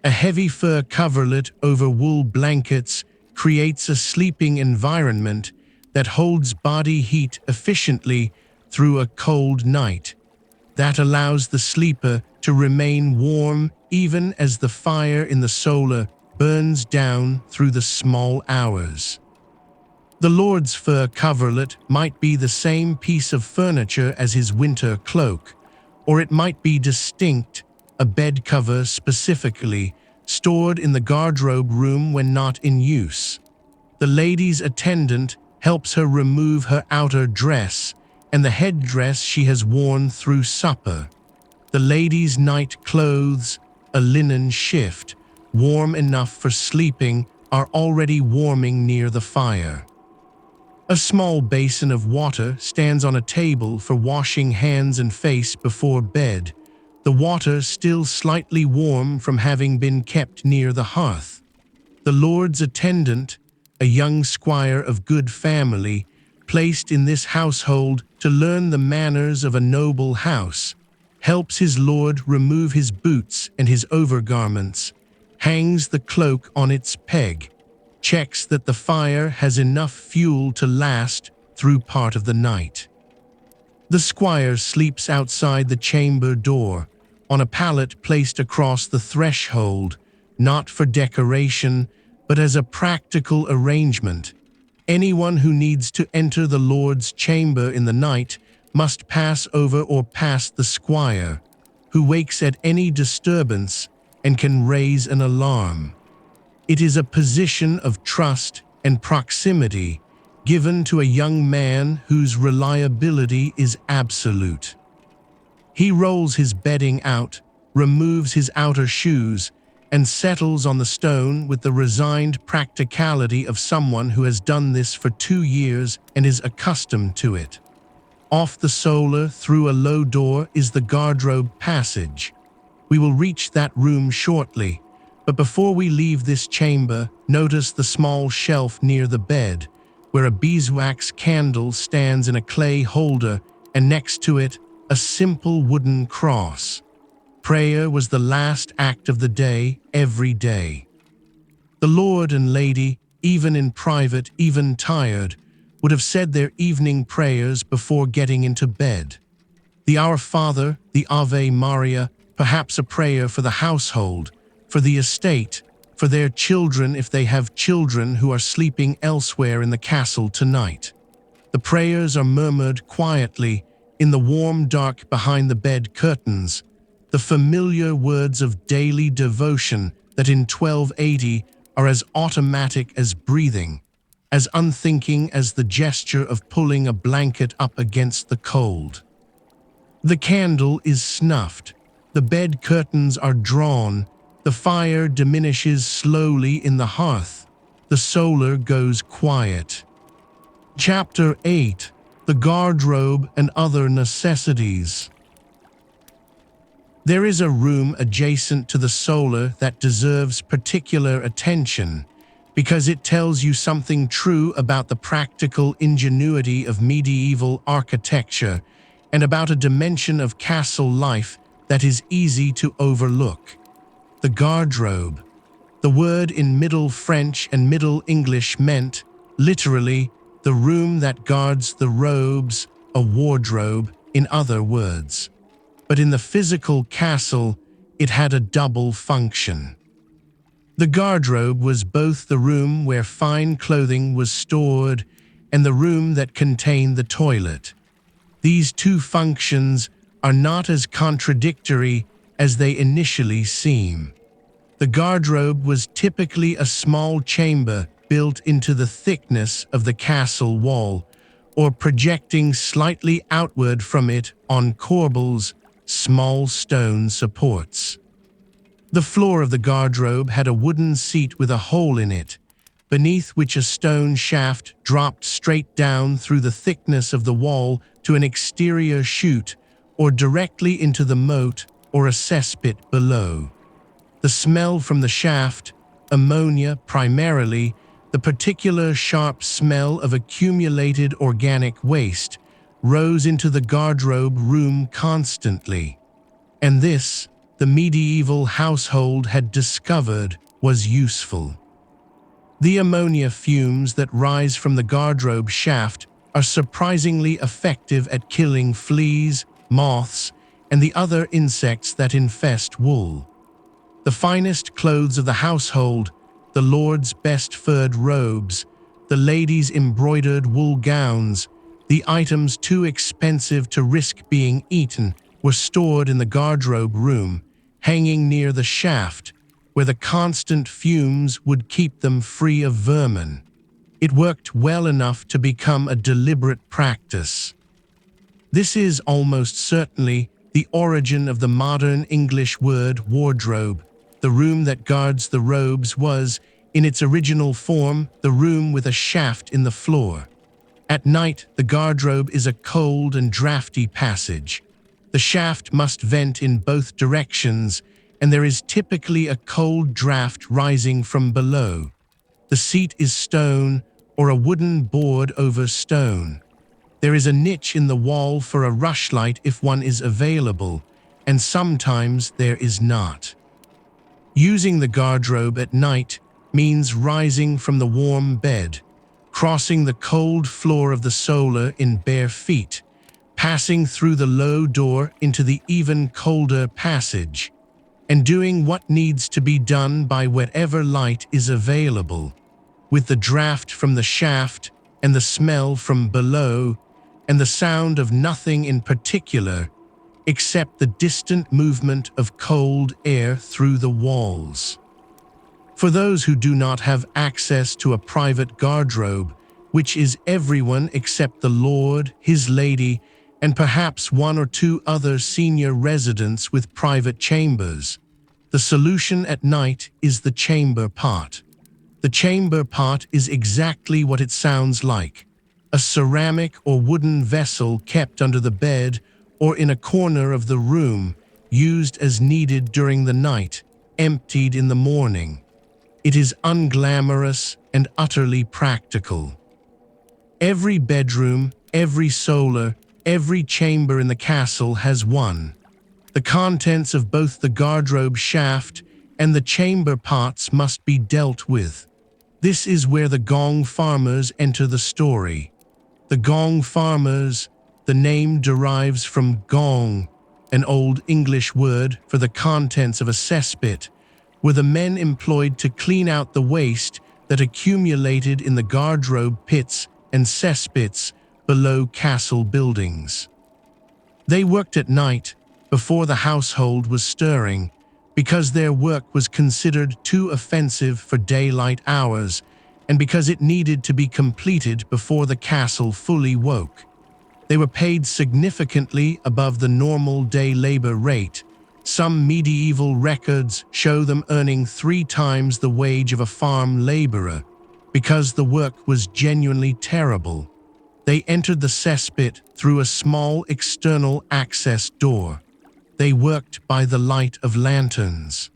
A heavy fur coverlet over wool blankets creates a sleeping environment that holds body heat efficiently through a cold night. That allows the sleeper to remain warm even as the fire in the solar burns down through the small hours. The Lord's fur coverlet might be the same piece of furniture as his winter cloak, or it might be distinct, a bed cover specifically, stored in the garderobe room when not in use. The lady's attendant helps her remove her outer dress and the headdress she has worn through supper. The lady's night clothes, a linen shift, warm enough for sleeping, are already warming near the fire. A small basin of water stands on a table for washing hands and face before bed, the water still slightly warm from having been kept near the hearth. The Lord's attendant, a young squire of good family, placed in this household to learn the manners of a noble house, helps his lord remove his boots and his overgarments, hangs the cloak on its peg, checks that the fire has enough fuel to last through part of the night. The squire sleeps outside the chamber door, on a pallet placed across the threshold, not for decoration, but as a practical arrangement. Anyone who needs to enter the Lord's chamber in the night must pass over or past the squire, who wakes at any disturbance and can raise an alarm. It is a position of trust and proximity given to a young man whose reliability is absolute. He rolls his bedding out, removes his outer shoes, and settles on the stone with the resigned practicality of someone who has done this for 2 years and is accustomed to it. Off the solar, through a low door, is the garderobe passage. We will reach that room shortly, but before we leave this chamber, notice the small shelf near the bed, where a beeswax candle stands in a clay holder, and next to it, a simple wooden cross. Prayer was the last act of the day, every day. The Lord and Lady, even in private, even tired, would have said their evening prayers before getting into bed. The Our Father, the Ave Maria, perhaps a prayer for the household, for the estate, for their children if they have children who are sleeping elsewhere in the castle tonight. The prayers are murmured quietly in the warm dark behind the bed curtains, the familiar words of daily devotion that in 1280 are as automatic as breathing, as unthinking as the gesture of pulling a blanket up against the cold. The candle is snuffed, the bed curtains are drawn, the fire diminishes slowly in the hearth, the solar goes quiet. Chapter 8: The Garderobe and Other Necessities. There is a room adjacent to the solar that deserves particular attention because it tells you something true about the practical ingenuity of medieval architecture and about a dimension of castle life that is easy to overlook. The garderobe. The word in Middle French and Middle English meant, literally, the room that guards the robes, a wardrobe, in other words. But in the physical castle, it had a double function. The garderobe was both the room where fine clothing was stored and the room that contained the toilet. These two functions are not as contradictory as they initially seem. The garderobe was typically a small chamber built into the thickness of the castle wall, or projecting slightly outward from it on corbels, small stone supports. The floor of the garderobe had a wooden seat with a hole in it, beneath which a stone shaft dropped straight down through the thickness of the wall to an exterior chute, or directly into the moat or a cesspit below. The smell from the shaft, ammonia primarily, the particular sharp smell of accumulated organic waste, rose into the garderobe room constantly. And this, the medieval household had discovered, was useful. The ammonia fumes that rise from the garderobe shaft are surprisingly effective at killing fleas, moths, and the other insects that infest wool. The finest clothes of the household, the lord's best furred robes, the ladies' embroidered wool gowns, the items too expensive to risk being eaten, were stored in the garderobe room, hanging near the shaft, where the constant fumes would keep them free of vermin. It worked well enough to become a deliberate practice. This is almost certainly the origin of the modern English word wardrobe. The room that guards the robes was, in its original form, the room with a shaft in the floor. At night, the garderobe is a cold and drafty passage. The shaft must vent in both directions, and there is typically a cold draft rising from below. The seat is stone or a wooden board over stone. There is a niche in the wall for a rushlight if one is available, and sometimes there is not. Using the garderobe at night means rising from the warm bed, crossing the cold floor of the solar in bare feet, passing through the low door into the even colder passage, and doing what needs to be done by whatever light is available, with the draft from the shaft and the smell from below and the sound of nothing in particular except the distant movement of cold air through the walls. For those who do not have access to a private garderobe, which is everyone except the lord, his lady, and perhaps one or two other senior residents with private chambers, the solution at night is the chamber pot. The chamber pot is exactly what it sounds like: a ceramic or wooden vessel kept under the bed or in a corner of the room, used as needed during the night, emptied in the morning. It is unglamorous and utterly practical. Every bedroom, every solar, every chamber in the castle has one. The contents of both the garderobe shaft and the chamber pots must be dealt with. This is where the gong farmers enter the story. The gong farmers, the name derives from gong, an Old English word for the contents of a cesspit, were the men employed to clean out the waste that accumulated in the garderobe pits and cesspits below castle buildings. They worked at night, before the household was stirring, because their work was considered too offensive for daylight hours, and because it needed to be completed before the castle fully woke. They were paid significantly above the normal day labor rate. Some medieval records show them earning 3 times the wage of a farm laborer. Because the work was genuinely terrible, they entered the cesspit through a small external access door. They worked by the light of lanterns.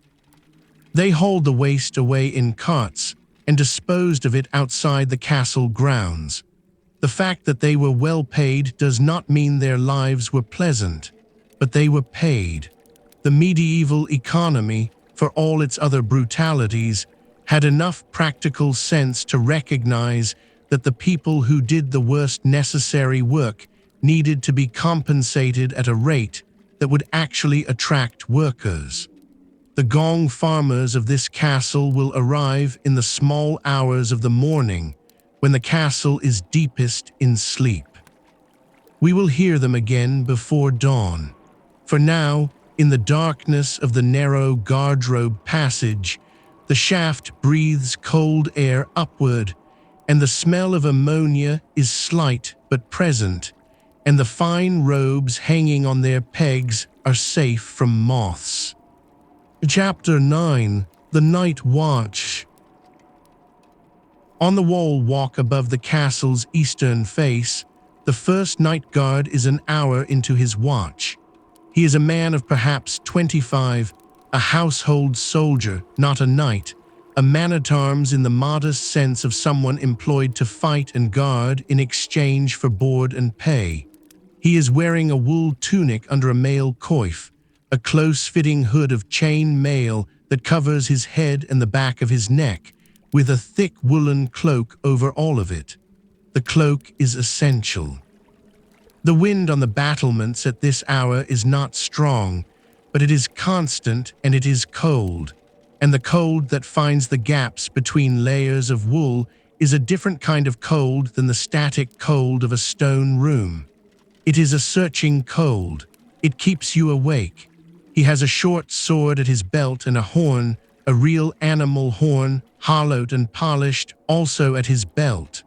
They hauled the waste away in carts and disposed of it outside the castle grounds. The fact that they were well paid does not mean their lives were pleasant, but they were paid. The medieval economy, for all its other brutalities, had enough practical sense to recognize that the people who did the worst necessary work needed to be compensated at a rate that would actually attract workers. The gong farmers of this castle will arrive in the small hours of the morning, when the castle is deepest in sleep. We will hear them again before dawn. For now, in the darkness of the narrow garderobe passage, the shaft breathes cold air upward, and the smell of ammonia is slight but present, and the fine robes hanging on their pegs are safe from moths. Chapter 9: The Night Watch. On the wall walk above the castle's eastern face, the first night guard is an hour into his watch. He is a man of perhaps 25, a household soldier, not a knight, a man-at-arms in the modest sense of someone employed to fight and guard in exchange for board and pay. He is wearing a wool tunic under a mail coif, a close-fitting hood of chain mail that covers his head and the back of his neck, with a thick woolen cloak over all of it. The cloak is essential. The wind on the battlements at this hour is not strong, but it is constant and it is cold, and the cold that finds the gaps between layers of wool is a different kind of cold than the static cold of a stone room. It is a searching cold. It keeps you awake. He has a short sword at his belt and a horn, a real animal horn, hollowed and polished, also at his belt.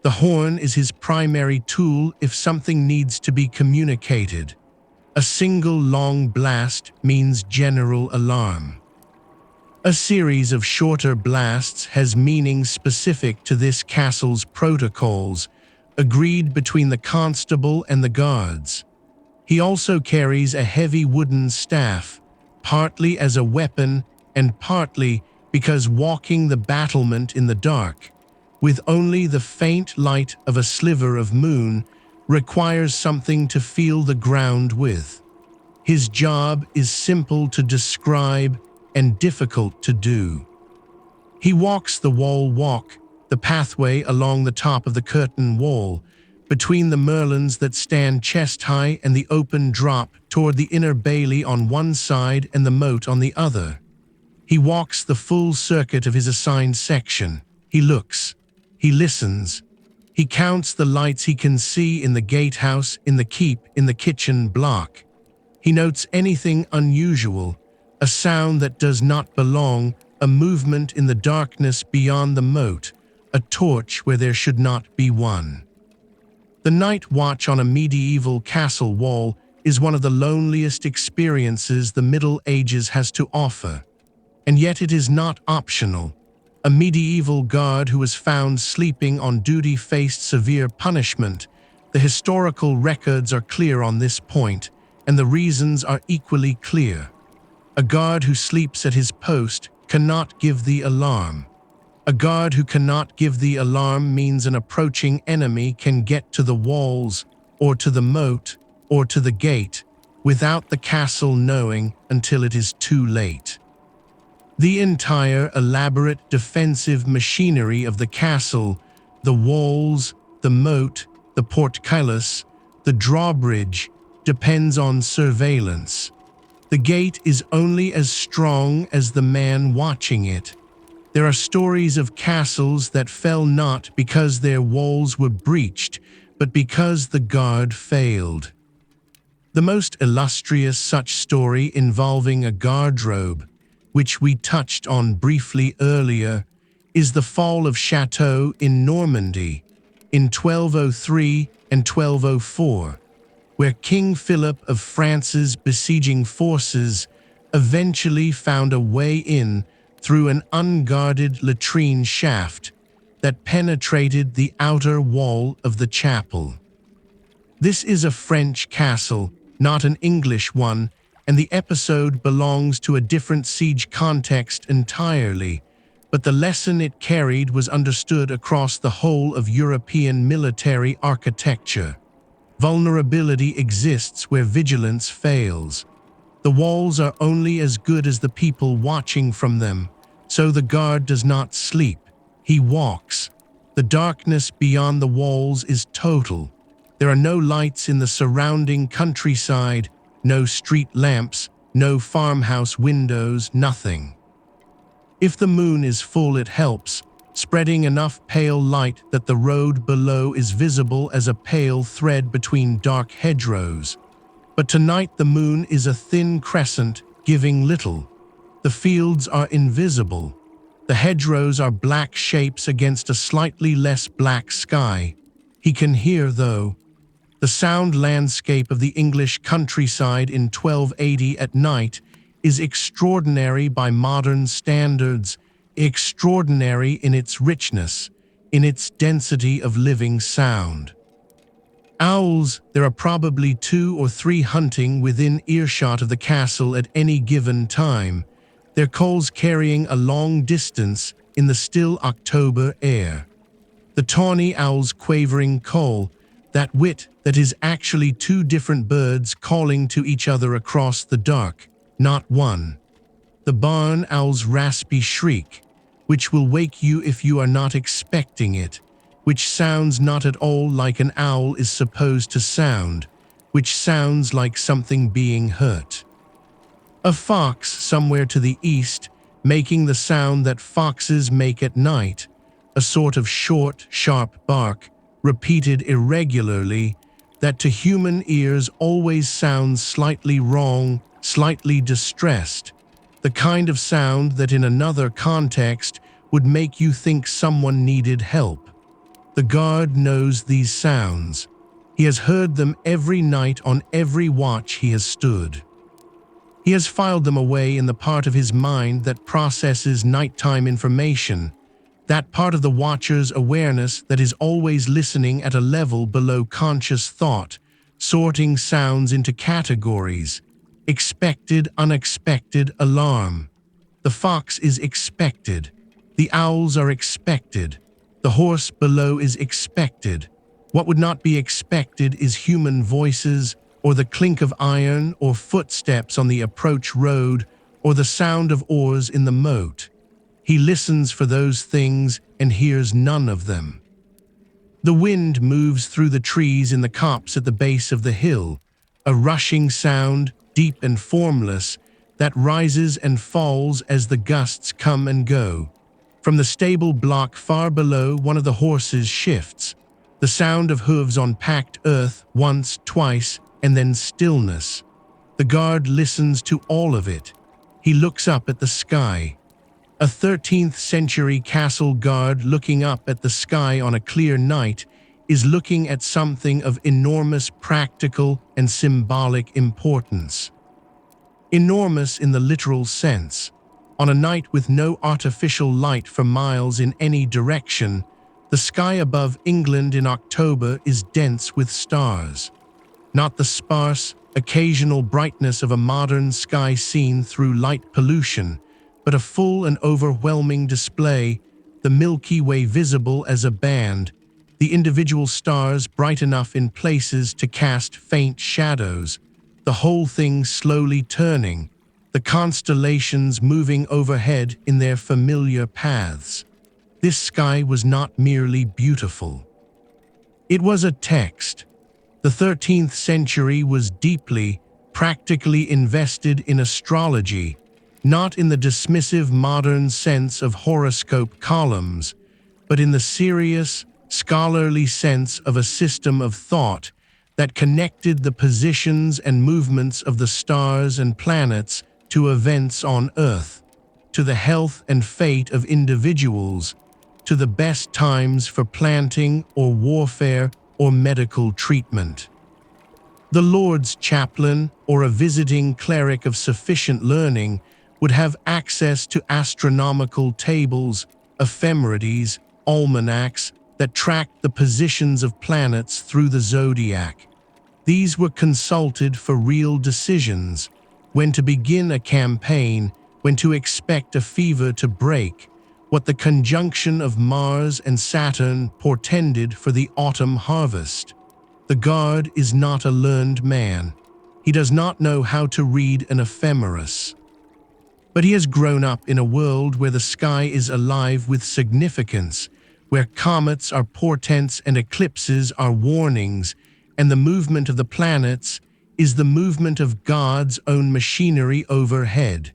The horn is his primary tool if something needs to be communicated. A single long blast means general alarm. A series of shorter blasts has meaning specific to this castle's protocols, agreed between the constable and the guards. He also carries a heavy wooden staff, partly as a weapon and partly because walking the battlement in the dark, with only the faint light of a sliver of moon, requires something to feel the ground with. His job is simple to describe and difficult to do. He walks the wall walk, the pathway along the top of the curtain wall, between the merlons that stand chest-high and the open drop toward the inner bailey on one side and the moat on the other. He walks the full circuit of his assigned section. He looks. He listens. He counts the lights he can see in the gatehouse, in the keep, in the kitchen block. He notes anything unusual, a sound that does not belong, a movement in the darkness beyond the moat, a torch where there should not be one. The night watch on a medieval castle wall is one of the loneliest experiences the Middle Ages has to offer. And yet it is not optional. A medieval guard who was found sleeping on duty faced severe punishment. The historical records are clear on this point, and the reasons are equally clear. A guard who sleeps at his post cannot give the alarm. A guard who cannot give the alarm means an approaching enemy can get to the walls, or to the moat, or to the gate, without the castle knowing until it is too late. The entire elaborate defensive machinery of the castle, the walls, the moat, the portcullis, the drawbridge, depends on surveillance. The gate is only as strong as the man watching it. There are stories of castles that fell not because their walls were breached, but because the guard failed. The most illustrious such story involving a garderobe, which we touched on briefly earlier, is the fall of Chateau in Normandy in 1203 and 1204, where King Philip of France's besieging forces eventually found a way in through an unguarded latrine shaft that penetrated the outer wall of the chapel. This is a French castle, not an English one, and the episode belongs to a different siege context entirely, but the lesson it carried was understood across the whole of European military architecture. Vulnerability exists where vigilance fails. The walls are only as good as the people watching from them, so the guard does not sleep, he walks. The darkness beyond the walls is total. There are no lights in the surrounding countryside, no street lamps, no farmhouse windows, nothing. If the moon is full, it helps, spreading enough pale light that the road below is visible as a pale thread between dark hedgerows. But tonight the moon is a thin crescent, giving little. The fields are invisible. The hedgerows are black shapes against a slightly less black sky. He can hear, though. The sound landscape of the English countryside in 1280 at night is extraordinary by modern standards, extraordinary in its richness, in its density of living sound. Owls, there are probably 2 or 3 hunting within earshot of the castle at any given time, their calls carrying a long distance in the still October air. The tawny owl's quavering call, that wit that is actually 2 different birds calling to each other across the dark, not one. The barn owl's raspy shriek, which will wake you if you are not expecting it, which sounds not at all like an owl is supposed to sound, which sounds like something being hurt. A fox somewhere to the east, making the sound that foxes make at night, a sort of short, sharp bark, repeated irregularly, that to human ears always sounds slightly wrong, slightly distressed, the kind of sound that in another context would make you think someone needed help. The guard knows these sounds. He has heard them every night on every watch he has stood. He has filed them away in the part of his mind that processes nighttime information, that part of the watcher's awareness that is always listening at a level below conscious thought, sorting sounds into categories. Expected, unexpected, alarm. The fox is expected. The owls are expected. The horse below is expected. What would not be expected is human voices, or the clink of iron, or footsteps on the approach road, or the sound of oars in the moat. He listens for those things and hears none of them. The wind moves through the trees in the copse at the base of the hill, a rushing sound, deep and formless, that rises and falls as the gusts come and go. From the stable block far below, one of the horses shifts. The sound of hooves on packed earth, once, twice, and then stillness. The guard listens to all of it. He looks up at the sky. A 13th century castle guard looking up at the sky on a clear night is looking at something of enormous practical and symbolic importance. Enormous in the literal sense. On a night with no artificial light for miles in any direction, the sky above England in October is dense with stars. Not the sparse, occasional brightness of a modern sky seen through light pollution, but a full and overwhelming display, the Milky Way visible as a band, the individual stars bright enough in places to cast faint shadows, the whole thing slowly turning, the constellations moving overhead in their familiar paths. This sky was not merely beautiful. It was a text. The 13th century was deeply, practically invested in astrology, not in the dismissive modern sense of horoscope columns, but in the serious, scholarly sense of a system of thought that connected the positions and movements of the stars and planets to events on Earth, to the health and fate of individuals, to the best times for planting or warfare or medical treatment. The Lord's chaplain or a visiting cleric of sufficient learning would have access to astronomical tables, ephemerides, almanacs that tracked the positions of planets through the zodiac. These were consulted for real decisions: when to begin a campaign, when to expect a fever to break, what the conjunction of Mars and Saturn portended for the autumn harvest. The guard is not a learned man. He does not know how to read an ephemeris. But he has grown up in a world where the sky is alive with significance, where comets are portents and eclipses are warnings, and the movement of the planets is the movement of God's own machinery overhead.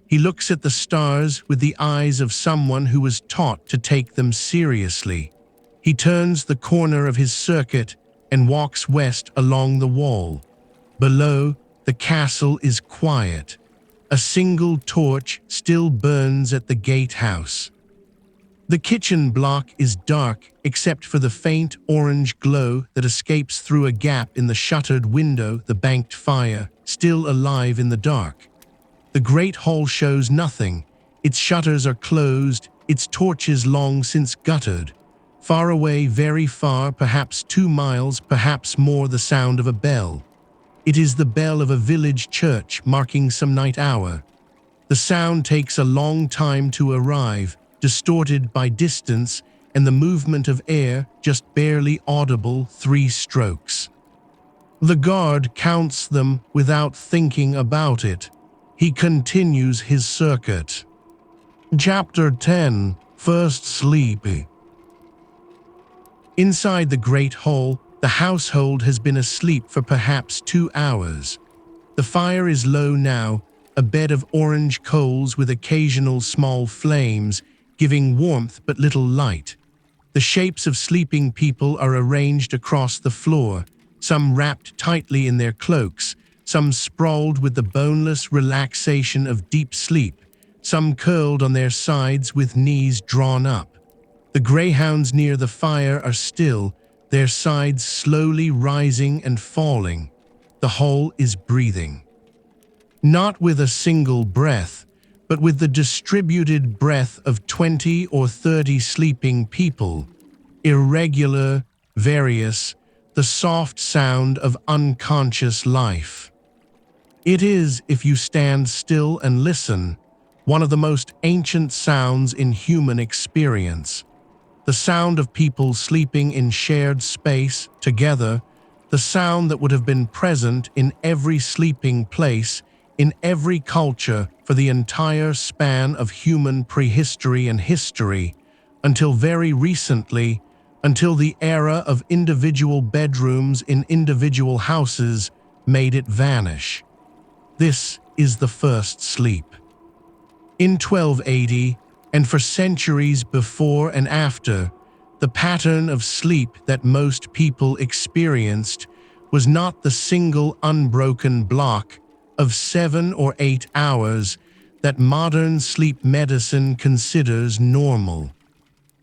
He looks at the stars with the eyes of someone who was taught to take them seriously. He turns the corner of his circuit and walks west along the wall. Below, the castle is quiet. A single torch still burns at the gatehouse. The kitchen block is dark except for the faint orange glow that escapes through a gap in the shuttered window, the banked fire, still alive in the dark. The great hall shows nothing. Its shutters are closed, its torches long since guttered. Far away, very far, perhaps 2 miles, perhaps more, the sound of a bell. It is the bell of a village church marking some night hour. The sound takes a long time to arrive, distorted by distance and the movement of air, just barely audible 3 strokes. The guard counts them without thinking about it. He continues his circuit. Chapter 10. First Sleep. Inside the great hall, the household has been asleep for perhaps 2 hours. The fire is low now, a bed of orange coals with occasional small flames, giving warmth but little light. The shapes of sleeping people are arranged across the floor, some wrapped tightly in their cloaks, some sprawled with the boneless relaxation of deep sleep, some curled on their sides with knees drawn up. The greyhounds near the fire are still, their sides slowly rising and falling. The whole is breathing. Not with a single breath, but with the distributed breath of 20 or 30 sleeping people, irregular, various, the soft sound of unconscious life. It is, if you stand still and listen, one of the most ancient sounds in human experience. The sound of people sleeping in shared space, together, the sound that would have been present in every sleeping place, in every culture for the entire span of human prehistory and history, until very recently, until the era of individual bedrooms in individual houses made it vanish. This is the first sleep. In 1280, and for centuries before and after, the pattern of sleep that most people experienced was not the single unbroken block of 7 or 8 hours that modern sleep medicine considers normal.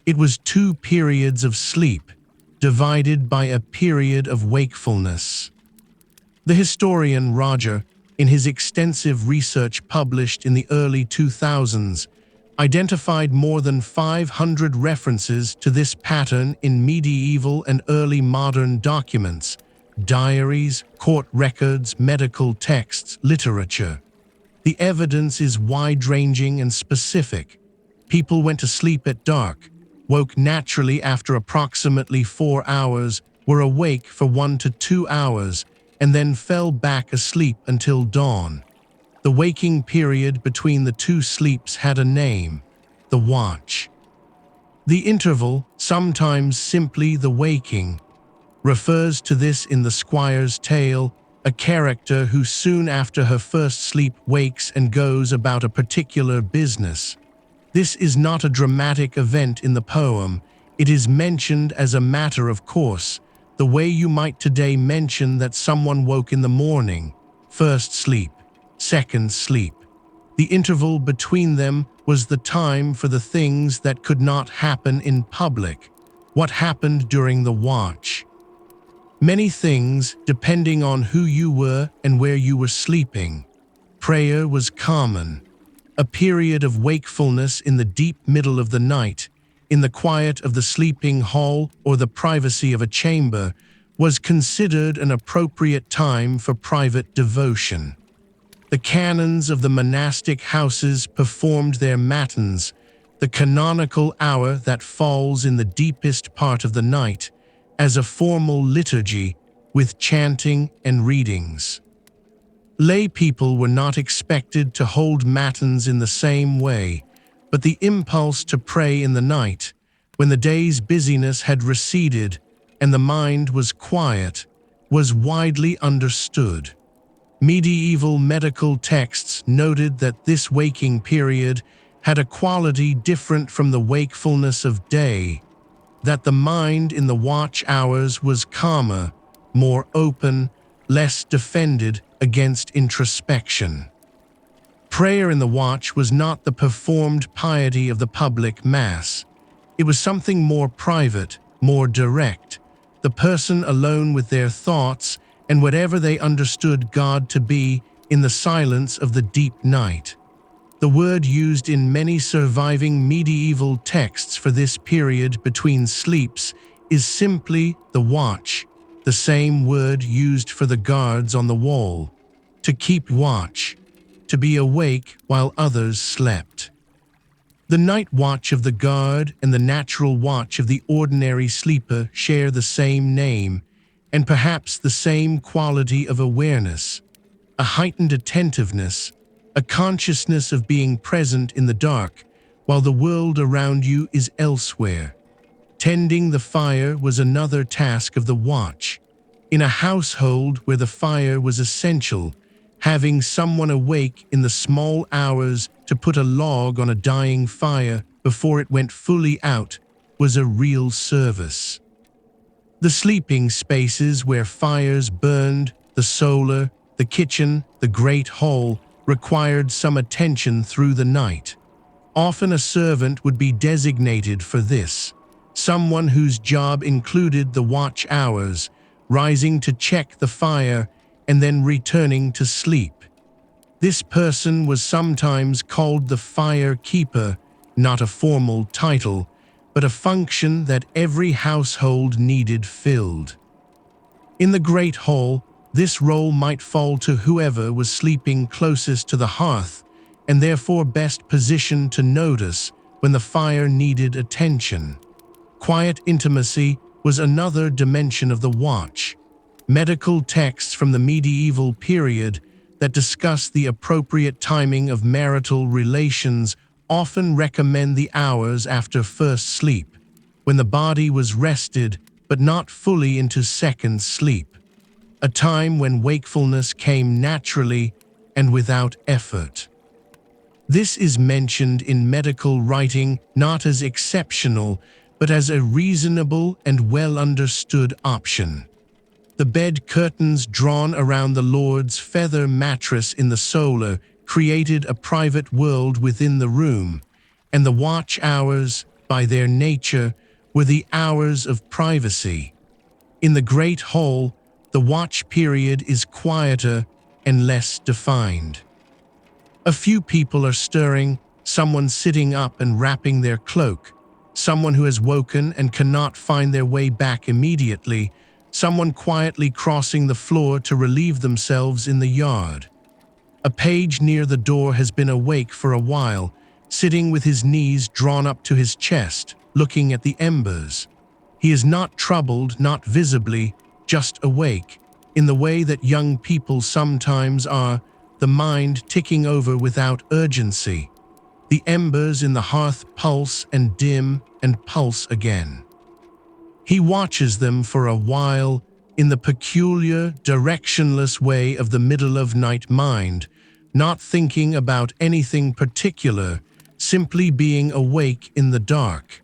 It was 2 periods of sleep, divided by a period of wakefulness. The historian Roger, in his extensive research published in the early 2000s, identified more than 500 references to this pattern in medieval and early modern documents, diaries, court records, medical texts, literature. The evidence is wide-ranging and specific. People went to sleep at dark, woke naturally after approximately 4 hours, were awake for 1 to 2 hours, and then fell back asleep until dawn. The waking period between the 2 sleeps had a name: the watch. The interval, sometimes simply the waking, refers to this in the Squire's Tale, a character who soon after her first sleep wakes and goes about a particular business. This is not a dramatic event in the poem. It is mentioned as a matter of course, the way you might today mention that someone woke in the morning, first sleep, second sleep. The interval between them was the time for the things that could not happen in public, what happened during the watch. Many things, depending on who you were and where you were sleeping. Prayer was common. A period of wakefulness in the deep middle of the night, in the quiet of the sleeping hall or the privacy of a chamber, was considered an appropriate time for private devotion. The canons of the monastic houses performed their matins, the canonical hour that falls in the deepest part of the night, as a formal liturgy with chanting and readings. Lay people were not expected to hold matins in the same way, but the impulse to pray in the night, when the day's busyness had receded and the mind was quiet, was widely understood. Medieval medical texts noted that this waking period had a quality different from the wakefulness of day, that the mind in the watch hours was calmer, more open, less defended against introspection. Prayer in the watch was not the performed piety of the public mass. It was something more private, more direct, the person alone with their thoughts and whatever they understood God to be in the silence of the deep night. The word used in many surviving medieval texts for this period between sleeps is simply the watch, the same word used for the guards on the wall, to keep watch, to be awake while others slept. The night watch of the guard and the natural watch of the ordinary sleeper share the same name, and perhaps the same quality of awareness, a heightened attentiveness, a consciousness of being present in the dark while the world around you is elsewhere. Tending the fire was another task of the watch. In a household where the fire was essential, having someone awake in the small hours to put a log on a dying fire before it went fully out was a real service. The sleeping spaces where fires burned, the solar, the kitchen, the great hall, required some attention through the night. Often a servant would be designated for this, someone whose job included the watch hours, rising to check the fire and then returning to sleep. This person was sometimes called the fire keeper, not a formal title, but a function that every household needed filled. In the great hall, this role might fall to whoever was sleeping closest to the hearth and therefore best positioned to notice when the fire needed attention. Quiet intimacy was another dimension of the watch. Medical texts from the medieval period that discuss the appropriate timing of marital relations often recommend the hours after first sleep, when the body was rested but not fully into second sleep, a time when wakefulness came naturally and without effort. This is mentioned in medical writing not as exceptional, but as a reasonable and well-understood option. The bed curtains drawn around the Lord's feather mattress in the solar created a private world within the room, and the watch hours, by their nature, were the hours of privacy. In the great hall, the watch period is quieter and less defined. A few people are stirring, someone sitting up and wrapping their cloak, someone who has woken and cannot find their way back immediately, someone quietly crossing the floor to relieve themselves in the yard. A page near the door has been awake for a while, sitting with his knees drawn up to his chest, looking at the embers. He is not troubled, not visibly, just awake, in the way that young people sometimes are, the mind ticking over without urgency. The embers in the hearth pulse and dim and pulse again. He watches them for a while in the peculiar, directionless way of the middle-of-night mind, not thinking about anything particular, simply being awake in the dark.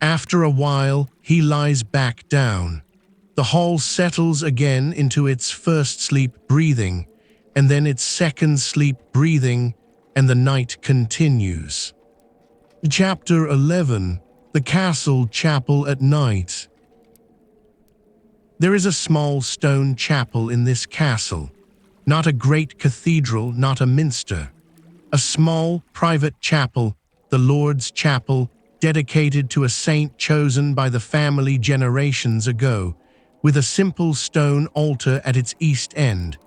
After a while, he lies back down. The hall settles again into its first sleep breathing, and then its second sleep breathing, and the night continues. Chapter 11. The Castle Chapel at Night. There is a small stone chapel in this castle, not a great cathedral, not a minster. A small, private chapel, the Lord's Chapel, dedicated to a saint chosen by the family generations ago, with a simple stone altar at its east end,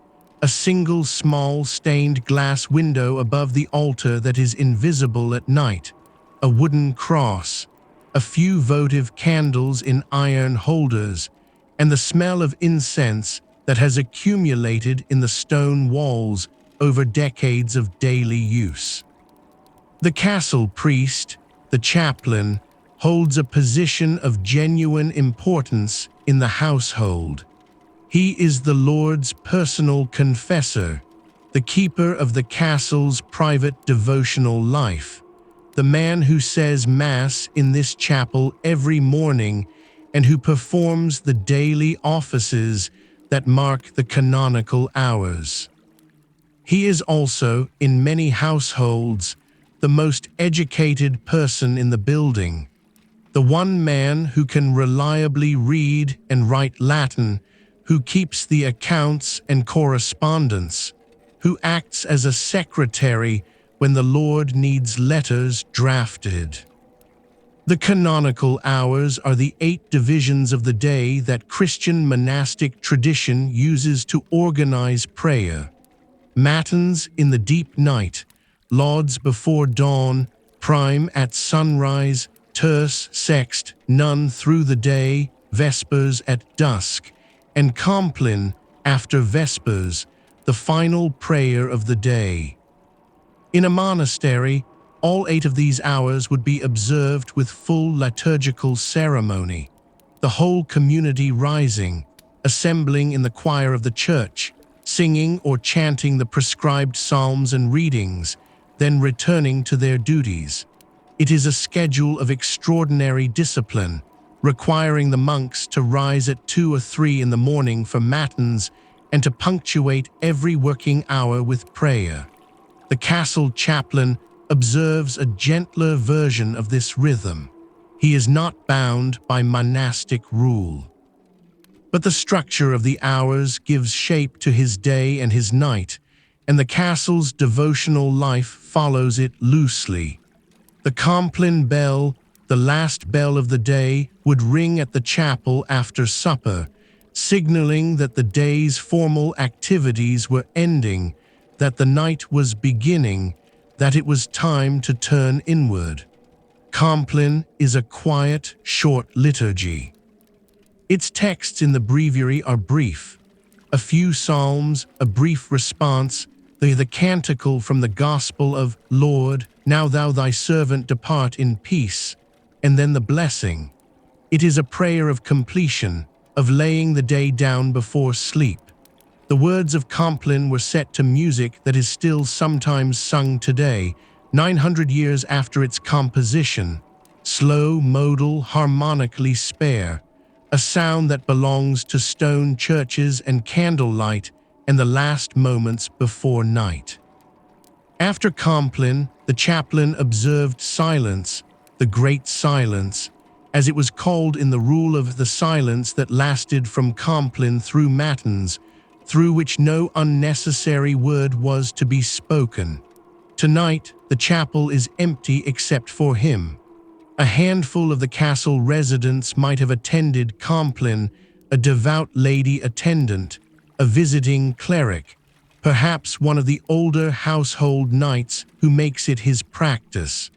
a single small stained glass window above the altar that is invisible at night, a wooden cross, a few votive candles in iron holders, and the smell of incense that has accumulated in the stone walls over decades of daily use. The castle priest, the chaplain, holds a position of genuine importance in the household. He is the Lord's personal confessor, the keeper of the castle's private devotional life, the man who says Mass in this chapel every morning and who performs the daily offices that mark the canonical hours. He is also, in many households, the most educated person in the building, the one man who can reliably read and write Latin, who keeps the accounts and correspondence, who acts as a secretary when the Lord needs letters drafted. The canonical hours are the 8 divisions of the day that Christian monastic tradition uses to organize prayer. Matins in the deep night, lauds before dawn, prime at sunrise, terce, sext, none through the day, vespers at dusk, and compline after vespers, the final prayer of the day. In a monastery, all 8 of these hours would be observed with full liturgical ceremony, the whole community rising, assembling in the choir of the church, singing or chanting the prescribed psalms and readings, then returning to their duties. It is a schedule of extraordinary discipline, requiring the monks to rise at 2 or 3 in the morning for matins and to punctuate every working hour with prayer. The castle chaplain observes a gentler version of this rhythm. He is not bound by monastic rule. But the structure of the hours gives shape to his day and his night, and the castle's devotional life follows it loosely. The compline bell, the last bell of the day, would ring at the chapel after supper, signaling that the day's formal activities were ending, that the night was beginning, that it was time to turn inward. Compline is a quiet, short liturgy. Its texts in the breviary are brief. A few psalms, a brief response, the canticle from the Gospel of Lord, now thou thy servant depart in peace, and then the blessing. It is a prayer of completion, of laying the day down before sleep. The words of compline were set to music that is still sometimes sung today, 900 years after its composition, slow, modal, harmonically spare, a sound that belongs to stone churches and candlelight and the last moments before night. After compline, the chaplain observed silence, the great silence, as it was called in the rule of the silence that lasted from compline through matins, through which no unnecessary word was to be spoken. Tonight, the chapel is empty except for him. A handful of the castle residents might have attended compline, a devout lady attendant, a visiting cleric, perhaps one of the older household knights who makes it his practice.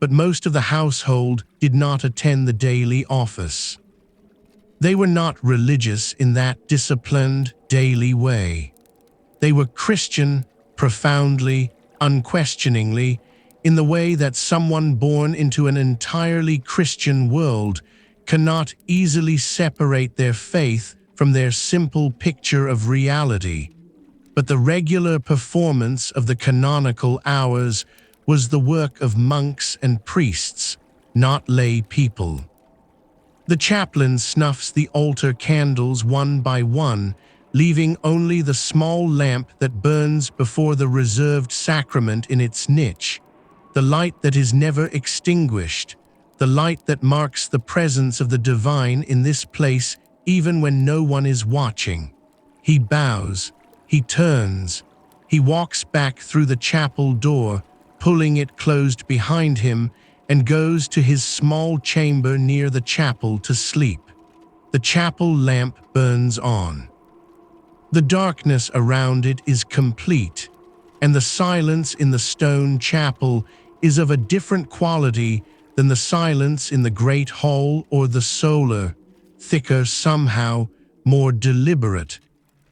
But most of the household did not attend the daily office. They were not religious in that disciplined, daily way. They were Christian, profoundly, unquestioningly, in the way that someone born into an entirely Christian world cannot easily separate their faith from their simple picture of reality. But the regular performance of the canonical hours was the work of monks and priests, not lay people. The chaplain snuffs the altar candles one by one, leaving only the small lamp that burns before the reserved sacrament in its niche, the light that is never extinguished, the light that marks the presence of the divine in this place even when no one is watching. He bows, he turns, he walks back through the chapel door, pulling it closed behind him, and goes to his small chamber near the chapel to sleep. The chapel lamp burns on. The darkness around it is complete, and the silence in the stone chapel is of a different quality than the silence in the great hall or the solar, thicker somehow, more deliberate,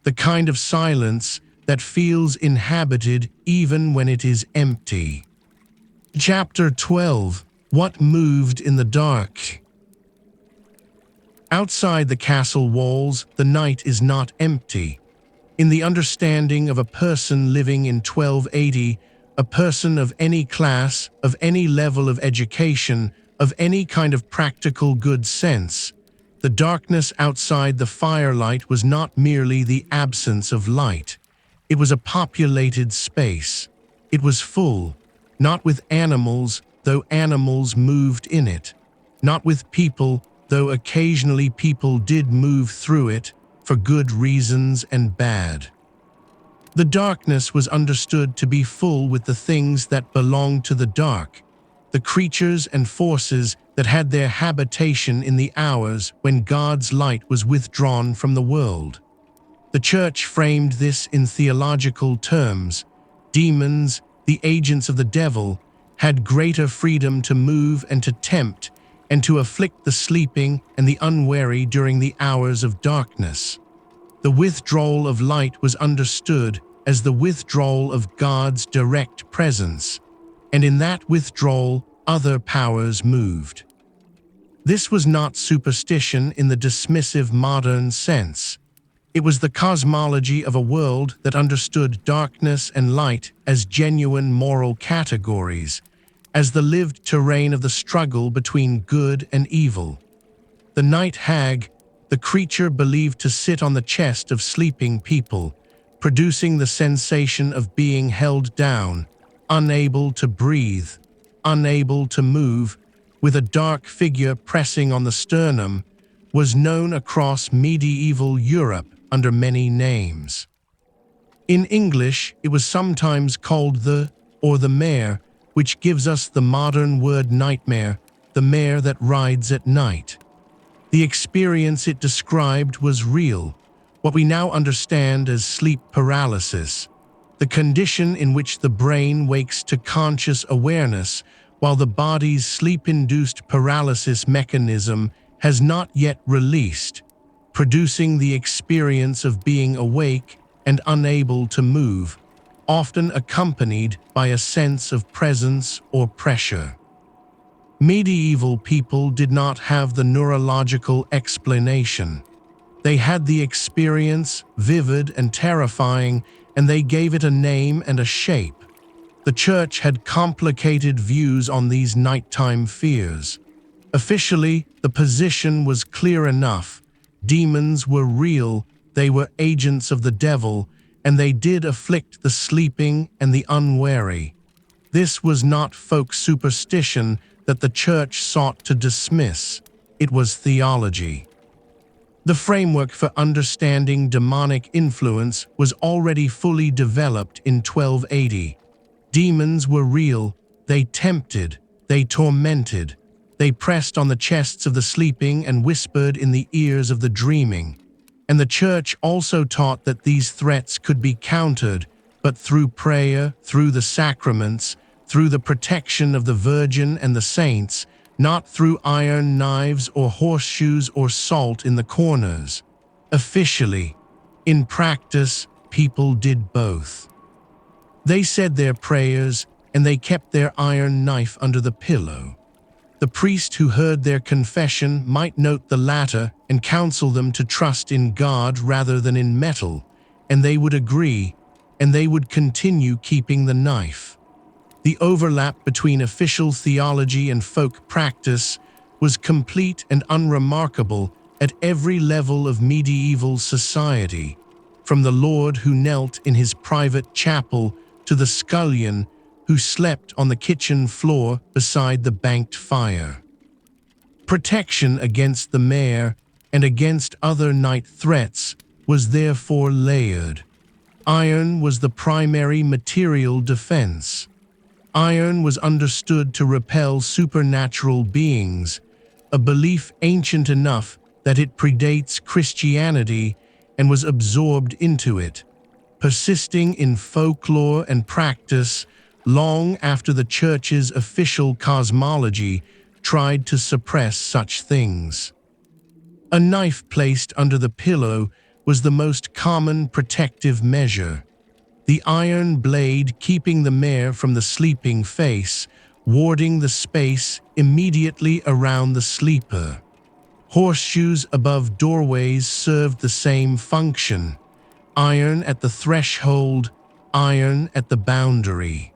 the kind of silence that feels inhabited even when it is empty. Chapter 12. What moved in the dark? Outside the castle walls, the night is not empty. In the understanding of a person living in 1280, a person of any class, of any level of education, of any kind of practical good sense, the darkness outside the firelight was not merely the absence of light. It was a populated space. It was full, not with animals, though animals moved in it, not with people, though occasionally people did move through it, for good reasons and bad. The darkness was understood to be full with the things that belonged to the dark, the creatures and forces that had their habitation in the hours when God's light was withdrawn from the world. The Church framed this in theological terms. Demons, the agents of the devil, had greater freedom to move and to tempt and to afflict the sleeping and the unwary during the hours of darkness. The withdrawal of light was understood as the withdrawal of God's direct presence, and in that withdrawal, other powers moved. This was not superstition in the dismissive modern sense. It was the cosmology of a world that understood darkness and light as genuine moral categories, as the lived terrain of the struggle between good and evil. The night hag, the creature believed to sit on the chest of sleeping people, producing the sensation of being held down, unable to breathe, unable to move, with a dark figure pressing on the sternum, was known across medieval Europe under many names. In English, it was sometimes called the or the mare, which gives us the modern word nightmare, the mare that rides at night. The experience it described was real, what we now understand as sleep paralysis, the condition in which the brain wakes to conscious awareness while the body's sleep-induced paralysis mechanism has not yet released, producing the experience of being awake and unable to move, often accompanied by a sense of presence or pressure. Medieval people did not have the neurological explanation. They had the experience, vivid and terrifying, and they gave it a name and a shape. The Church had complicated views on these nighttime fears. Officially, the position was clear enough. Demons were real, they were agents of the devil, and they did afflict the sleeping and the unwary. This was not folk superstition that the Church sought to dismiss. It was theology. The framework for understanding demonic influence was already fully developed in 1280. Demons were real, they tempted, they tormented, they pressed on the chests of the sleeping and whispered in the ears of the dreaming. And the Church also taught that these threats could be countered, but through prayer, through the sacraments, through the protection of the Virgin and the saints, not through iron knives or horseshoes or salt in the corners. Officially, in practice, people did both. They said their prayers, and they kept their iron knife under the pillow. The priest who heard their confession might note the latter and counsel them to trust in God rather than in metal, and they would agree, and they would continue keeping the knife. The overlap between official theology and folk practice was complete and unremarkable at every level of medieval society. from the lord who knelt in his private chapel to the scullion who slept on the kitchen floor beside the banked fire. Protection against the mare and against other night threats was therefore layered. Iron was the primary material defense. Iron was understood to repel supernatural beings, a belief ancient enough that it predates Christianity and was absorbed into it, persisting in folklore and practice long after the Church's official cosmology tried to suppress such things. A knife placed under the pillow was the most common protective measure, the iron blade keeping the mare from the sleeping face, warding the space immediately around the sleeper. Horseshoes above doorways served the same function. Iron at the threshold, iron at the boundary.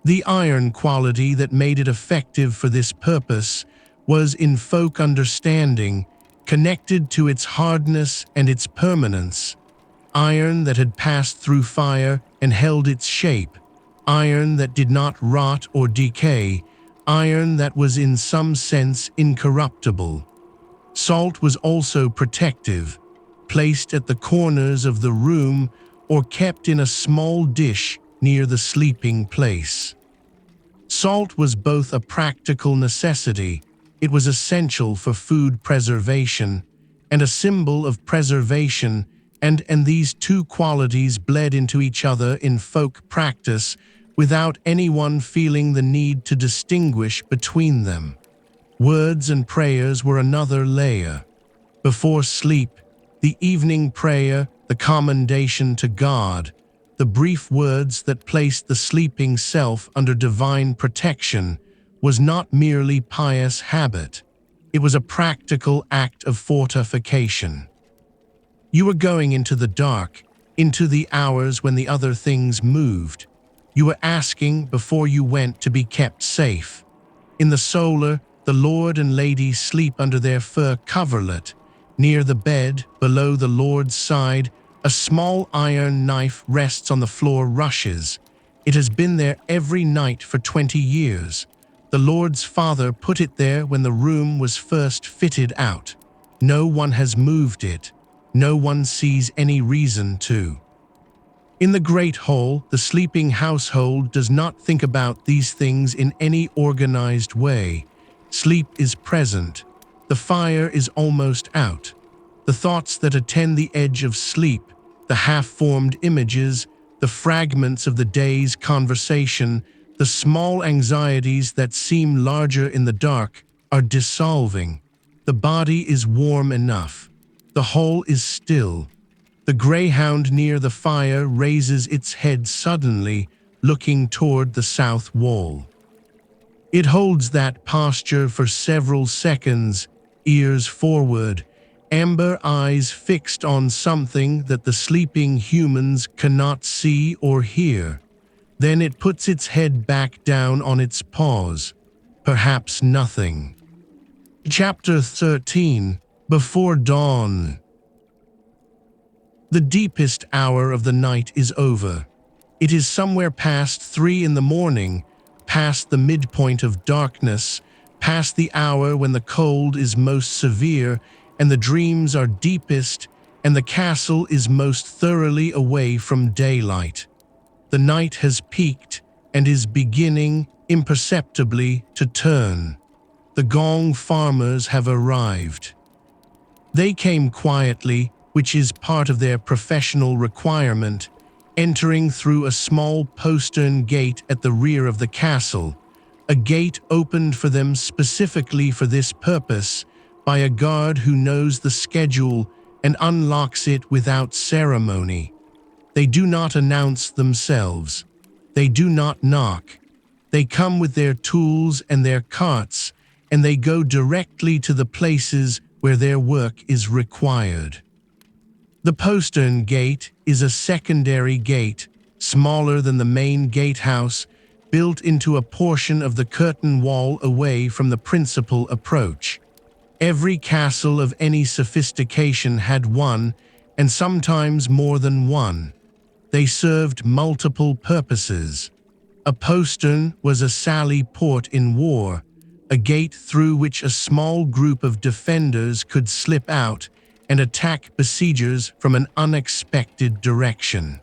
The iron quality that made it effective for this purpose was in folk understanding, connected to its hardness and its permanence. Iron that had passed through fire and held its shape, iron that did not rot or decay, iron that was in some sense incorruptible. Salt was also protective, placed at the corners of the room or kept in a small dish near the sleeping place. Salt was both a practical necessity, it was essential for food preservation, and a symbol of preservation, and these two qualities bled into each other in folk practice without anyone feeling the need to distinguish between them. Words and prayers were another layer. Before sleep, the evening prayer, the commendation to God, the brief words that placed the sleeping self under divine protection, was not merely pious habit. It was a practical act of fortification. You were going into the dark, into the hours when the other things moved. You were asking before you went to be kept safe. In the solar, the lord and lady sleep under their fur coverlet. Near the bed, below the lord's side, a small iron knife rests on the floor rushes. It has been there every night for 20 years. The lord's father put it there when the room was first fitted out. No one has moved it. No one sees any reason to. In the great hall, the sleeping household does not think about these things in any organized way. Sleep is present. The fire is almost out. The thoughts that attend the edge of sleep, the half-formed images, the fragments of the day's conversation, the small anxieties that seem larger in the dark, are dissolving. The body is warm enough. The hall is still. The greyhound near the fire raises its head suddenly, looking toward the south wall. It holds that posture for several seconds, ears forward, amber eyes fixed on something that the sleeping humans cannot see or hear. Then it puts its head back down on its paws. Perhaps nothing. Chapter 13. Before Dawn. The deepest hour of the night is over. It is somewhere past 3 in the morning, past the midpoint of darkness, past the hour when the cold is most severe and the dreams are deepest and the castle is most thoroughly away from daylight. The night has peaked and is beginning imperceptibly to turn. The gong farmers have arrived. They came quietly, which is part of their professional requirement, entering through a small postern gate at the rear of the castle, a gate opened for them specifically for this purpose by a guard who knows the schedule and unlocks it without ceremony. They do not announce themselves. They do not knock. They come with their tools and their carts, and they go directly to the places where their work is required. The postern gate is a secondary gate, smaller than the main gatehouse, built into a portion of the curtain wall away from the principal approach. Every castle of any sophistication had one, and sometimes more than one. They served multiple purposes. A postern was a sally port in war, a gate through which a small group of defenders could slip out and attack besiegers from an unexpected direction.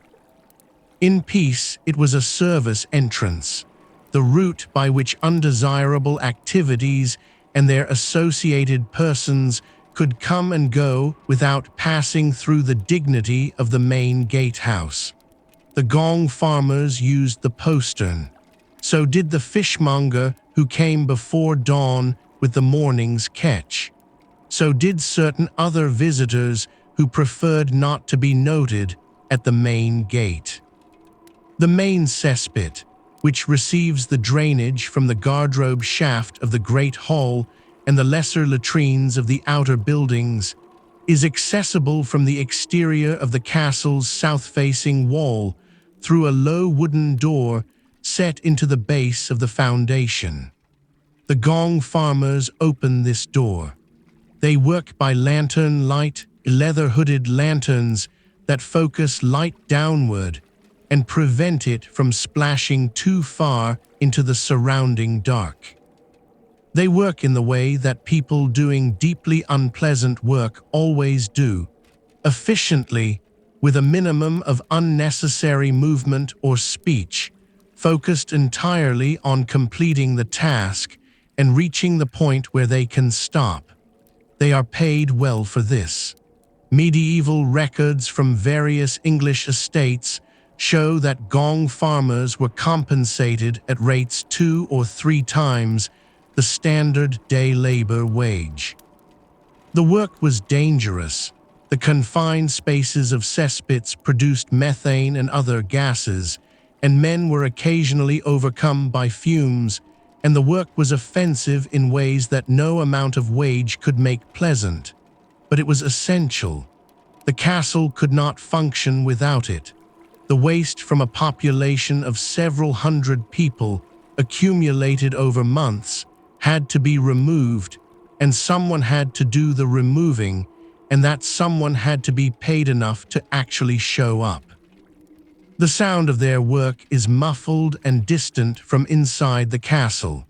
In peace, it was a service entrance, the route by which undesirable activities and their associated persons could come and go without passing through the dignity of the main gatehouse. The gong farmers used the postern. So did the fishmonger who came before dawn with the morning's catch. So did certain other visitors who preferred not to be noted at the main gate. The main cesspit, which receives the drainage from the garderobe shaft of the great hall and the lesser latrines of the outer buildings, is accessible from the exterior of the castle's south-facing wall through a low wooden door set into the base of the foundation. The gong farmers open this door. They work by lantern light, leather-hooded lanterns that focus light downward and prevent it from splashing too far into the surrounding dark. They work in the way that people doing deeply unpleasant work always do, efficiently, with a minimum of unnecessary movement or speech, focused entirely on completing the task and reaching the point where they can stop. They are paid well for this. Medieval records from various English estates show that gong farmers were compensated at rates 2 or 3 times the standard day labor wage. The work was dangerous. The confined spaces of cesspits produced methane and other gases, and men were occasionally overcome by fumes, and the work was offensive in ways that no amount of wage could make pleasant. But it was essential. The castle could not function without it. The waste from a population of several hundred people, accumulated over months, had to be removed, and someone had to do the removing, and that someone had to be paid enough to actually show up. The sound of their work is muffled and distant from inside the castle.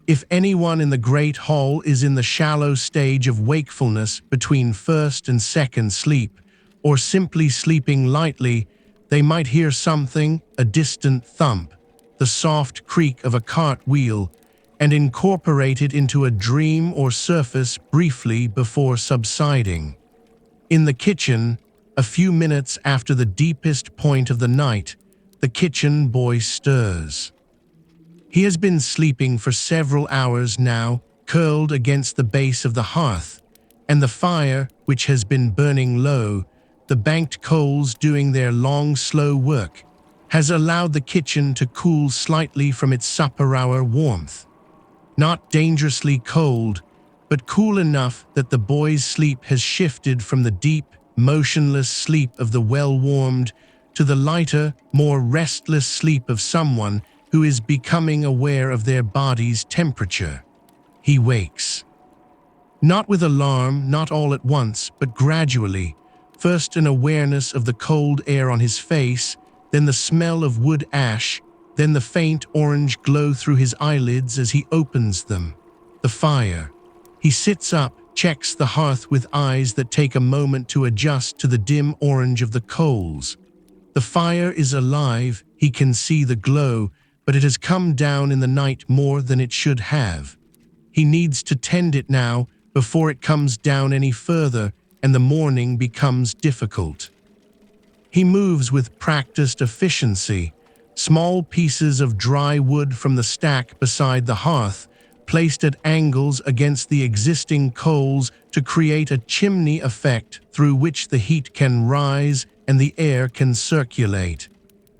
If anyone in the great hall is in the shallow stage of wakefulness between first and second sleep, or simply sleeping lightly, they might hear something, a distant thump, the soft creak of a cart wheel, and incorporate it into a dream or surface briefly before subsiding. In the kitchen, a few minutes after the deepest point of the night, the kitchen boy stirs. He has been sleeping for several hours now, curled against the base of the hearth, and the fire, which has been burning low, the banked coals doing their long, slow work, has allowed the kitchen to cool slightly from its supper-hour warmth. Not dangerously cold, but cool enough that the boy's sleep has shifted from the deep, motionless sleep of the well-warmed to the lighter, more restless sleep of someone who is becoming aware of their body's temperature. He wakes. Not with alarm, not all at once, but gradually, first an awareness of the cold air on his face, then the smell of wood ash, then the faint orange glow through his eyelids as he opens them. The fire. He sits up, checks the hearth with eyes that take a moment to adjust to the dim orange of the coals. The fire is alive, he can see the glow, but it has come down in the night more than it should have. He needs to tend it now before it comes down any further and the morning becomes difficult. He moves with practiced efficiency, small pieces of dry wood from the stack beside the hearth, placed at angles against the existing coals to create a chimney effect through which the heat can rise and the air can circulate.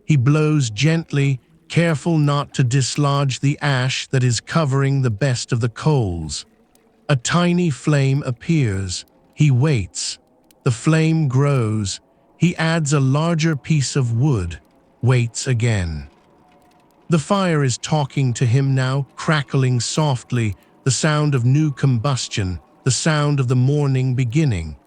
He blows gently, careful not to dislodge the ash that is covering the best of the coals. A tiny flame appears. He waits. The flame grows. He adds a larger piece of wood, waits again. The fire is talking to him now, crackling softly, the sound of new combustion, the sound of the morning beginning.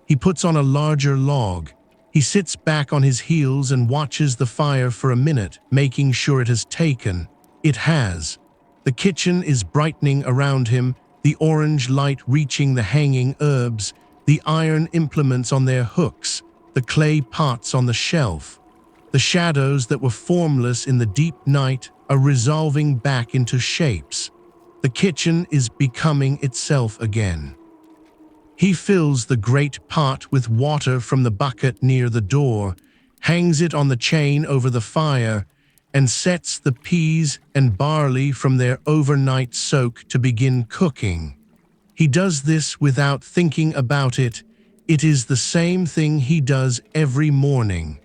He puts on a larger log. He sits back on his heels and watches the fire for a minute, making sure it has taken. It has. The kitchen is brightening around him, the orange light reaching the hanging herbs, the iron implements on their hooks, the clay pots on the shelf. The shadows that were formless in the deep night are resolving back into shapes. The kitchen is becoming itself again. He fills the great pot with water from the bucket near the door, hangs it on the chain over the fire, and sets the peas and barley from their overnight soak to begin cooking. He does this without thinking about it. It is the same thing he does every morning.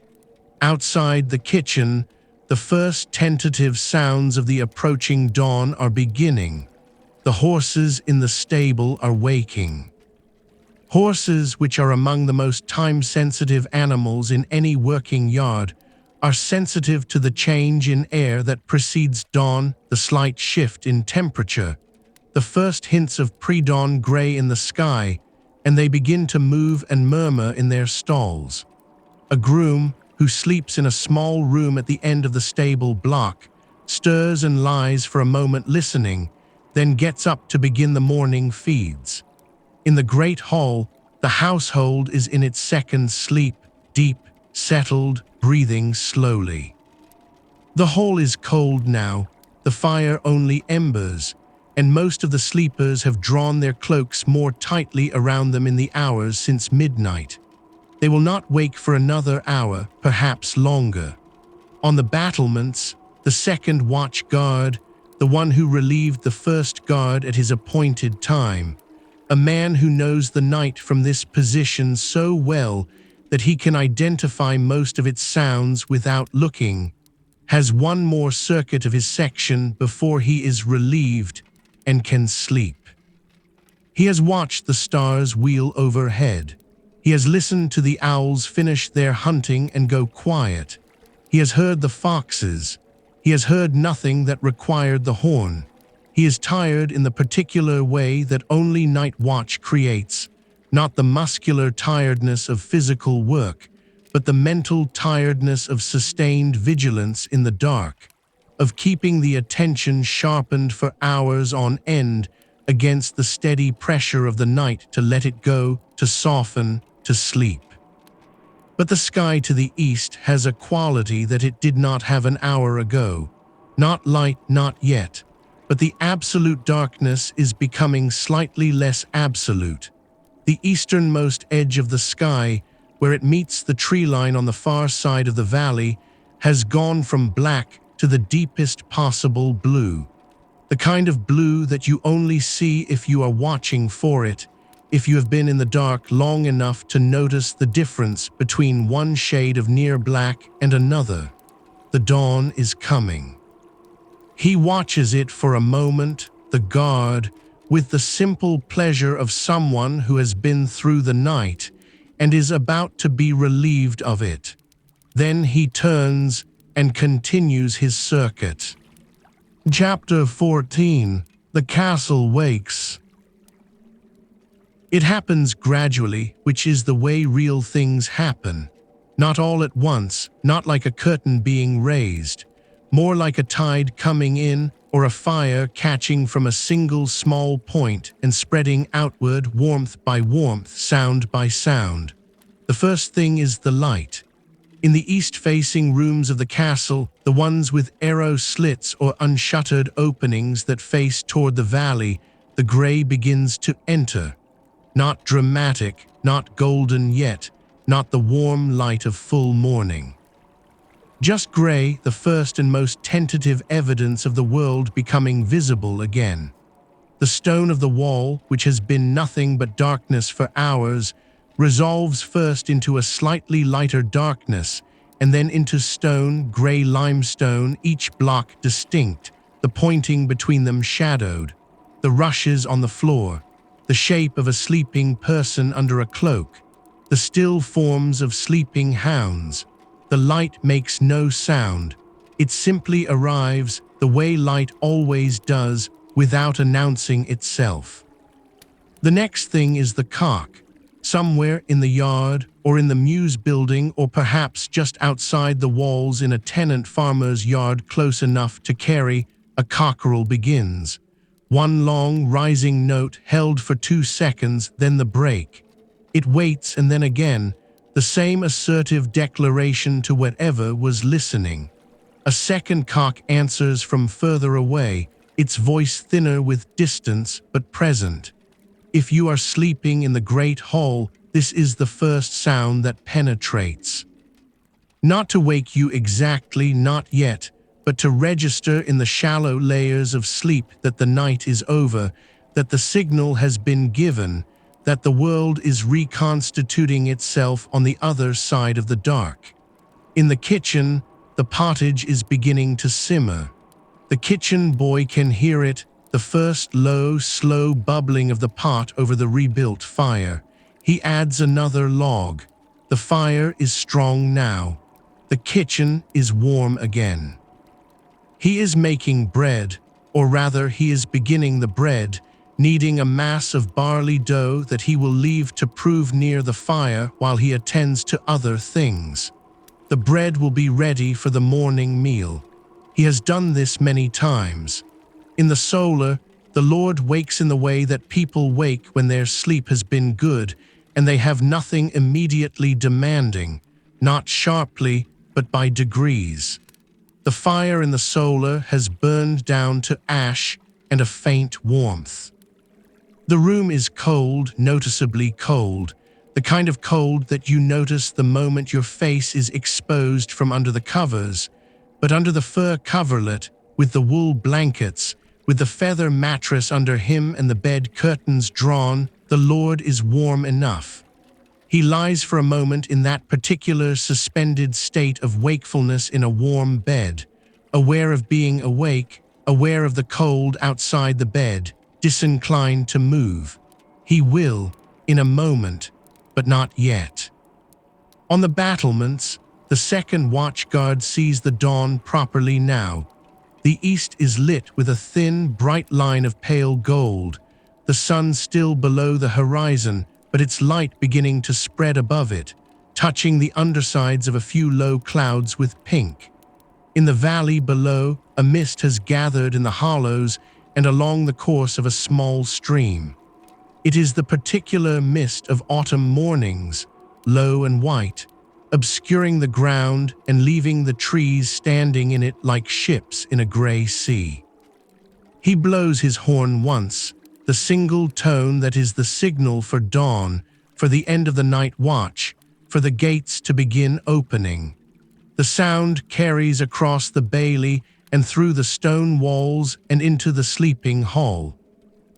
Outside the kitchen, the first tentative sounds of the approaching dawn are beginning. The horses in the stable are waking. Horses, which are among the most time-sensitive animals in any working yard, are sensitive to the change in air that precedes dawn, the slight shift in temperature, the first hints of pre-dawn gray in the sky, and they begin to move and murmur in their stalls. A groom, who sleeps in a small room at the end of the stable block, stirs and lies for a moment listening, then gets up to begin the morning feeds. In the great hall, the household is in its second sleep, deep, settled, breathing slowly. The hall is cold now, the fire only embers, and most of the sleepers have drawn their cloaks more tightly around them in the hours since midnight. They will not wake for another hour, perhaps longer. On the battlements, the second watch guard, the one who relieved the first guard at his appointed time, a man who knows the night from this position so well that he can identify most of its sounds without looking, has one more circuit of his section before he is relieved and can sleep. He has watched the stars wheel overhead. He has listened to the owls finish their hunting and go quiet. He has heard the foxes. He has heard nothing that required the horn. He is tired in the particular way that only night watch creates, not the muscular tiredness of physical work, but the mental tiredness of sustained vigilance in the dark, of keeping the attention sharpened for hours on end against the steady pressure of the night to let it go, to soften, to sleep. But the sky to the east has a quality that it did not have an hour ago. Not light, not yet. But the absolute darkness is becoming slightly less absolute. The easternmost edge of the sky, where it meets the tree line on the far side of the valley, has gone from black to the deepest possible blue. The kind of blue that you only see if you are watching for it, if you have been in the dark long enough to notice the difference between one shade of near black and another. The dawn is coming. He watches it for a moment, the guard, with the simple pleasure of someone who has been through the night and is about to be relieved of it. Then he turns and continues his circuit. Chapter 14. The castle wakes. It happens gradually, which is the way real things happen. Not all at once, not like a curtain being raised. More like a tide coming in or a fire catching from a single small point and spreading outward warmth by warmth, sound by sound. The first thing is the light. In the east-facing rooms of the castle, the ones with arrow slits or unshuttered openings that face toward the valley, the gray begins to enter. Not dramatic, not golden yet, not the warm light of full morning. Just gray, the first and most tentative evidence of the world becoming visible again. The stone of the wall, which has been nothing but darkness for hours, resolves first into a slightly lighter darkness, and then into stone, gray limestone, each block distinct, the pointing between them shadowed, the rushes on the floor, the shape of a sleeping person under a cloak, the still forms of sleeping hounds. The light makes no sound. It simply arrives, the way light always does, without announcing itself. The next thing is the cock. somewhere in the yard or in the Muse building, or perhaps just outside the walls in a tenant farmer's yard close enough to carry a cockerel begins. One long rising note held for 2 seconds, then the break. It waits, and then again, the same assertive declaration to whatever was listening. A second cock answers from further away, its voice thinner with distance but present. If you are sleeping in the great hall, this is the first sound that penetrates. Not to wake you exactly, not yet, but to register in the shallow layers of sleep that the night is over, that the signal has been given, that the world is reconstituting itself on the other side of the dark. In the kitchen, the pottage is beginning to simmer. The kitchen boy can hear it, the first low, slow bubbling of the pot over the rebuilt fire. He adds another log. The fire is strong now. The kitchen is warm again. He is making bread, or rather he is beginning the bread, kneading a mass of barley dough that he will leave to prove near the fire while he attends to other things. The bread will be ready for the morning meal. He has done this many times. In the solar, the Lord wakes in the way that people wake when their sleep has been good and they have nothing immediately demanding, not sharply, but by degrees. The fire in the solar has burned down to ash and a faint warmth. The room is cold, noticeably cold, the kind of cold that you notice the moment your face is exposed from under the covers, but under the fur coverlet, with the wool blankets, with the feather mattress under him and the bed curtains drawn, the Lord is warm enough. He lies for a moment in that particular suspended state of wakefulness in a warm bed, aware of being awake, aware of the cold outside the bed, disinclined to move. He will, in a moment, but not yet. On the battlements, the second watchguard sees the dawn properly now. The east is lit with a thin, bright line of pale gold, the sun still below the horizon, but its light beginning to spread above it, touching the undersides of a few low clouds with pink. In the valley below, a mist has gathered in the hollows and along the course of a small stream. It is the particular mist of autumn mornings, low and white, obscuring the ground and leaving the trees standing in it like ships in a gray sea. He blows his horn once, the single tone that is the signal for dawn, for the end of the night watch, for the gates to begin opening. The sound carries across the bailey and through the stone walls and into the sleeping hall.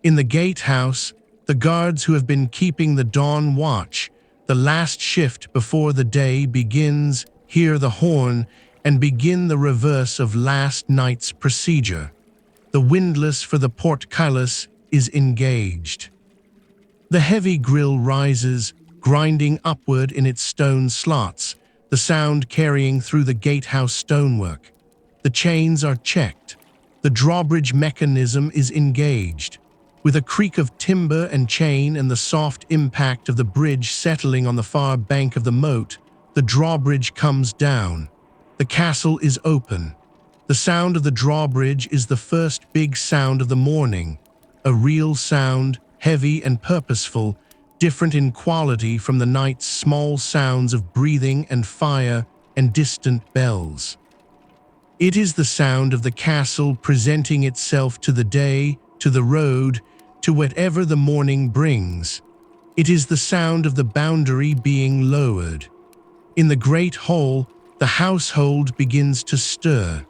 In the gatehouse, the guards who have been keeping the dawn watch, the last shift before the day begins, hear the horn and begin the reverse of last night's procedure. The windlass for the portcullis is engaged. The heavy grille rises, grinding upward in its stone slots, the sound carrying through the gatehouse stonework. The chains are checked. The drawbridge mechanism is engaged. With a creak of timber and chain and the soft impact of the bridge settling on the far bank of the moat, the drawbridge comes down. The castle is open. The sound of the drawbridge is the first big sound of the morning, a real sound, heavy and purposeful, different in quality from the night's small sounds of breathing and fire and distant bells. It is the sound of the castle presenting itself to the day, to the road, to whatever the morning brings. It is the sound of the boundary being lowered. In the great hall, the household begins to stir.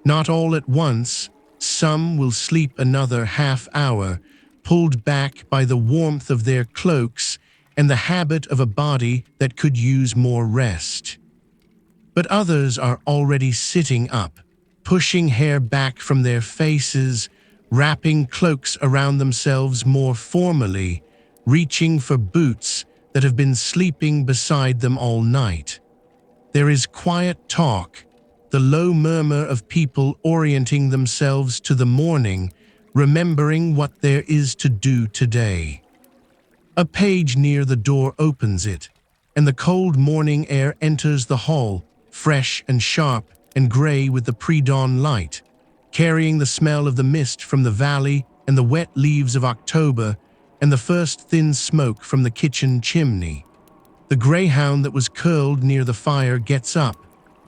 Not all at once, some will sleep another half hour, pulled back by the warmth of their cloaks and the habit of a body that could use more rest. But others are already sitting up, pushing hair back from their faces, wrapping cloaks around themselves more formally, reaching for boots that have been sleeping beside them all night. There is quiet talk, the low murmur of people orienting themselves to the morning, remembering what there is to do today. A page near the door opens it, and the cold morning air enters the hall, fresh and sharp and gray with the pre-dawn light, carrying the smell of the mist from the valley and the wet leaves of October and the first thin smoke from the kitchen chimney. The greyhound that was curled near the fire gets up,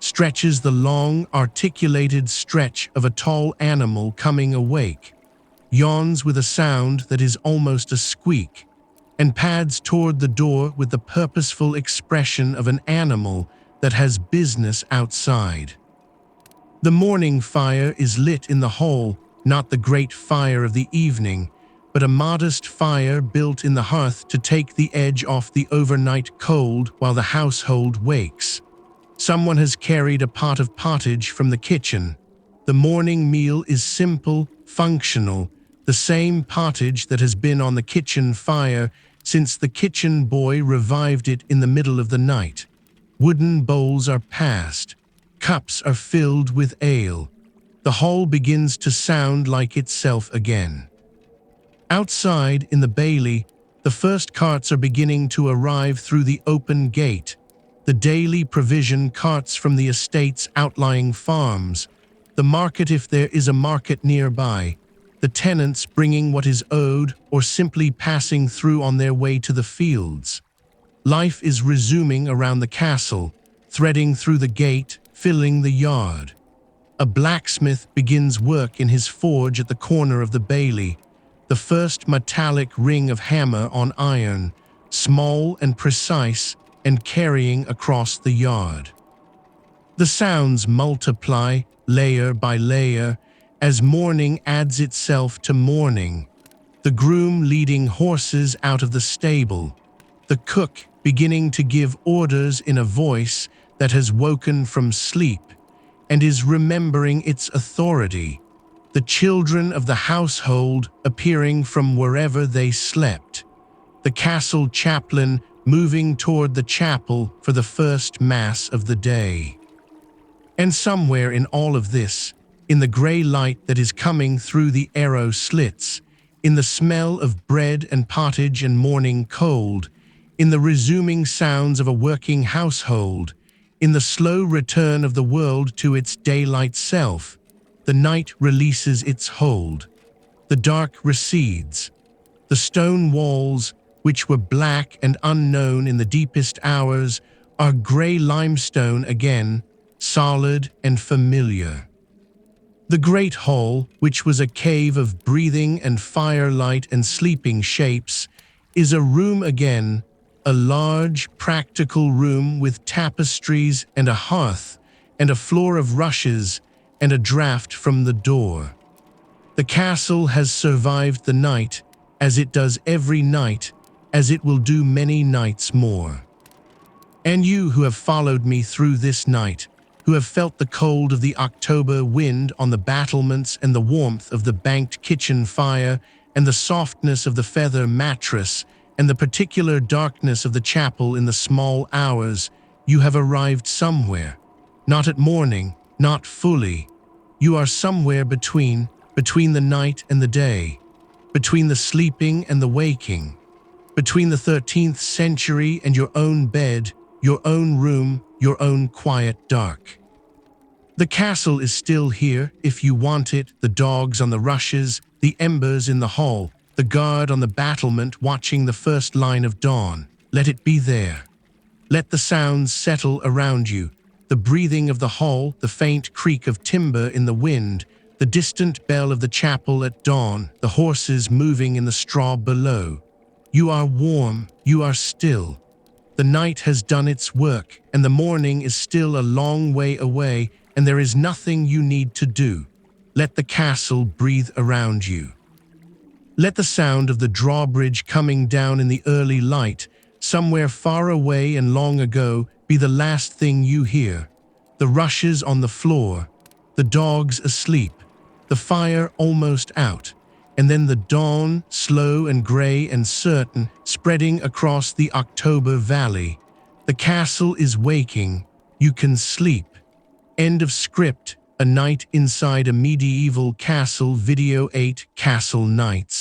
stretches the long, articulated stretch of a tall animal coming awake, yawns with a sound that is almost a squeak, and pads toward the door with the purposeful expression of an animal that has business outside. The morning fire is lit in the hall, not the great fire of the evening, but a modest fire built in the hearth to take the edge off the overnight cold while the household wakes. Someone has carried a pot of pottage from the kitchen. The morning meal is simple, functional, the same pottage that has been on the kitchen fire since the kitchen boy revived it in the middle of the night. Wooden bowls are passed. Cups are filled with ale. The hall begins to sound like itself again. Outside, in the bailey, the first carts are beginning to arrive through the open gate. The daily provision carts from the estate's outlying farms, the market if there is a market nearby, the tenants bringing what is owed or simply passing through on their way to the fields. Life is resuming around the castle, threading through the gate, filling the yard. A blacksmith begins work in his forge at the corner of the bailey, the first metallic ring of hammer on iron, small and precise, and carrying across the yard. The sounds multiply, layer by layer, as morning adds itself to morning. The groom leading horses out of the stable, the cook beginning to give orders in a voice that has woken from sleep and is remembering its authority, the children of the household appearing from wherever they slept, the castle chaplain moving toward the chapel for the first mass of the day. And somewhere in all of this, in the gray light that is coming through the arrow slits, in the smell of bread and pottage and morning cold, in the resuming sounds of a working household, in the slow return of the world to its daylight self, the night releases its hold. The dark recedes. The stone walls, which were black and unknown in the deepest hours, are gray limestone again, solid and familiar. The great hall, which was a cave of breathing and firelight and sleeping shapes, is a room again, a large, practical room with tapestries and a hearth and a floor of rushes and a draught from the door. The castle has survived the night, as it does every night, as it will do many nights more. And you who have followed me through this night, who have felt the cold of the October wind on the battlements and the warmth of the banked kitchen fire and the softness of the feather mattress and the particular darkness of the chapel in the small hours, you have arrived somewhere. Not at morning, not fully. You are somewhere between the night and the day, between the sleeping and the waking, between the 13th century and your own bed, your own room, your own quiet dark. The castle is still here if you want it, the dogs on the rushes, the embers in the hall, the guard on the battlement watching the first line of dawn. Let it be there. Let the sounds settle around you, the breathing of the hall, the faint creak of timber in the wind, the distant bell of the chapel at dawn, the horses moving in the straw below. You are warm, you are still. The night has done its work, and the morning is still a long way away, and there is nothing you need to do. Let the castle breathe around you. Let the sound of the drawbridge coming down in the early light, somewhere far away and long ago, be the last thing you hear. The rushes on the floor, the dogs asleep, the fire almost out, and then the dawn, slow and gray and certain, spreading across the October valley. The castle is waking. You can sleep. End of script. A Night Inside a Medieval Castle. Video 8 Castle Nights.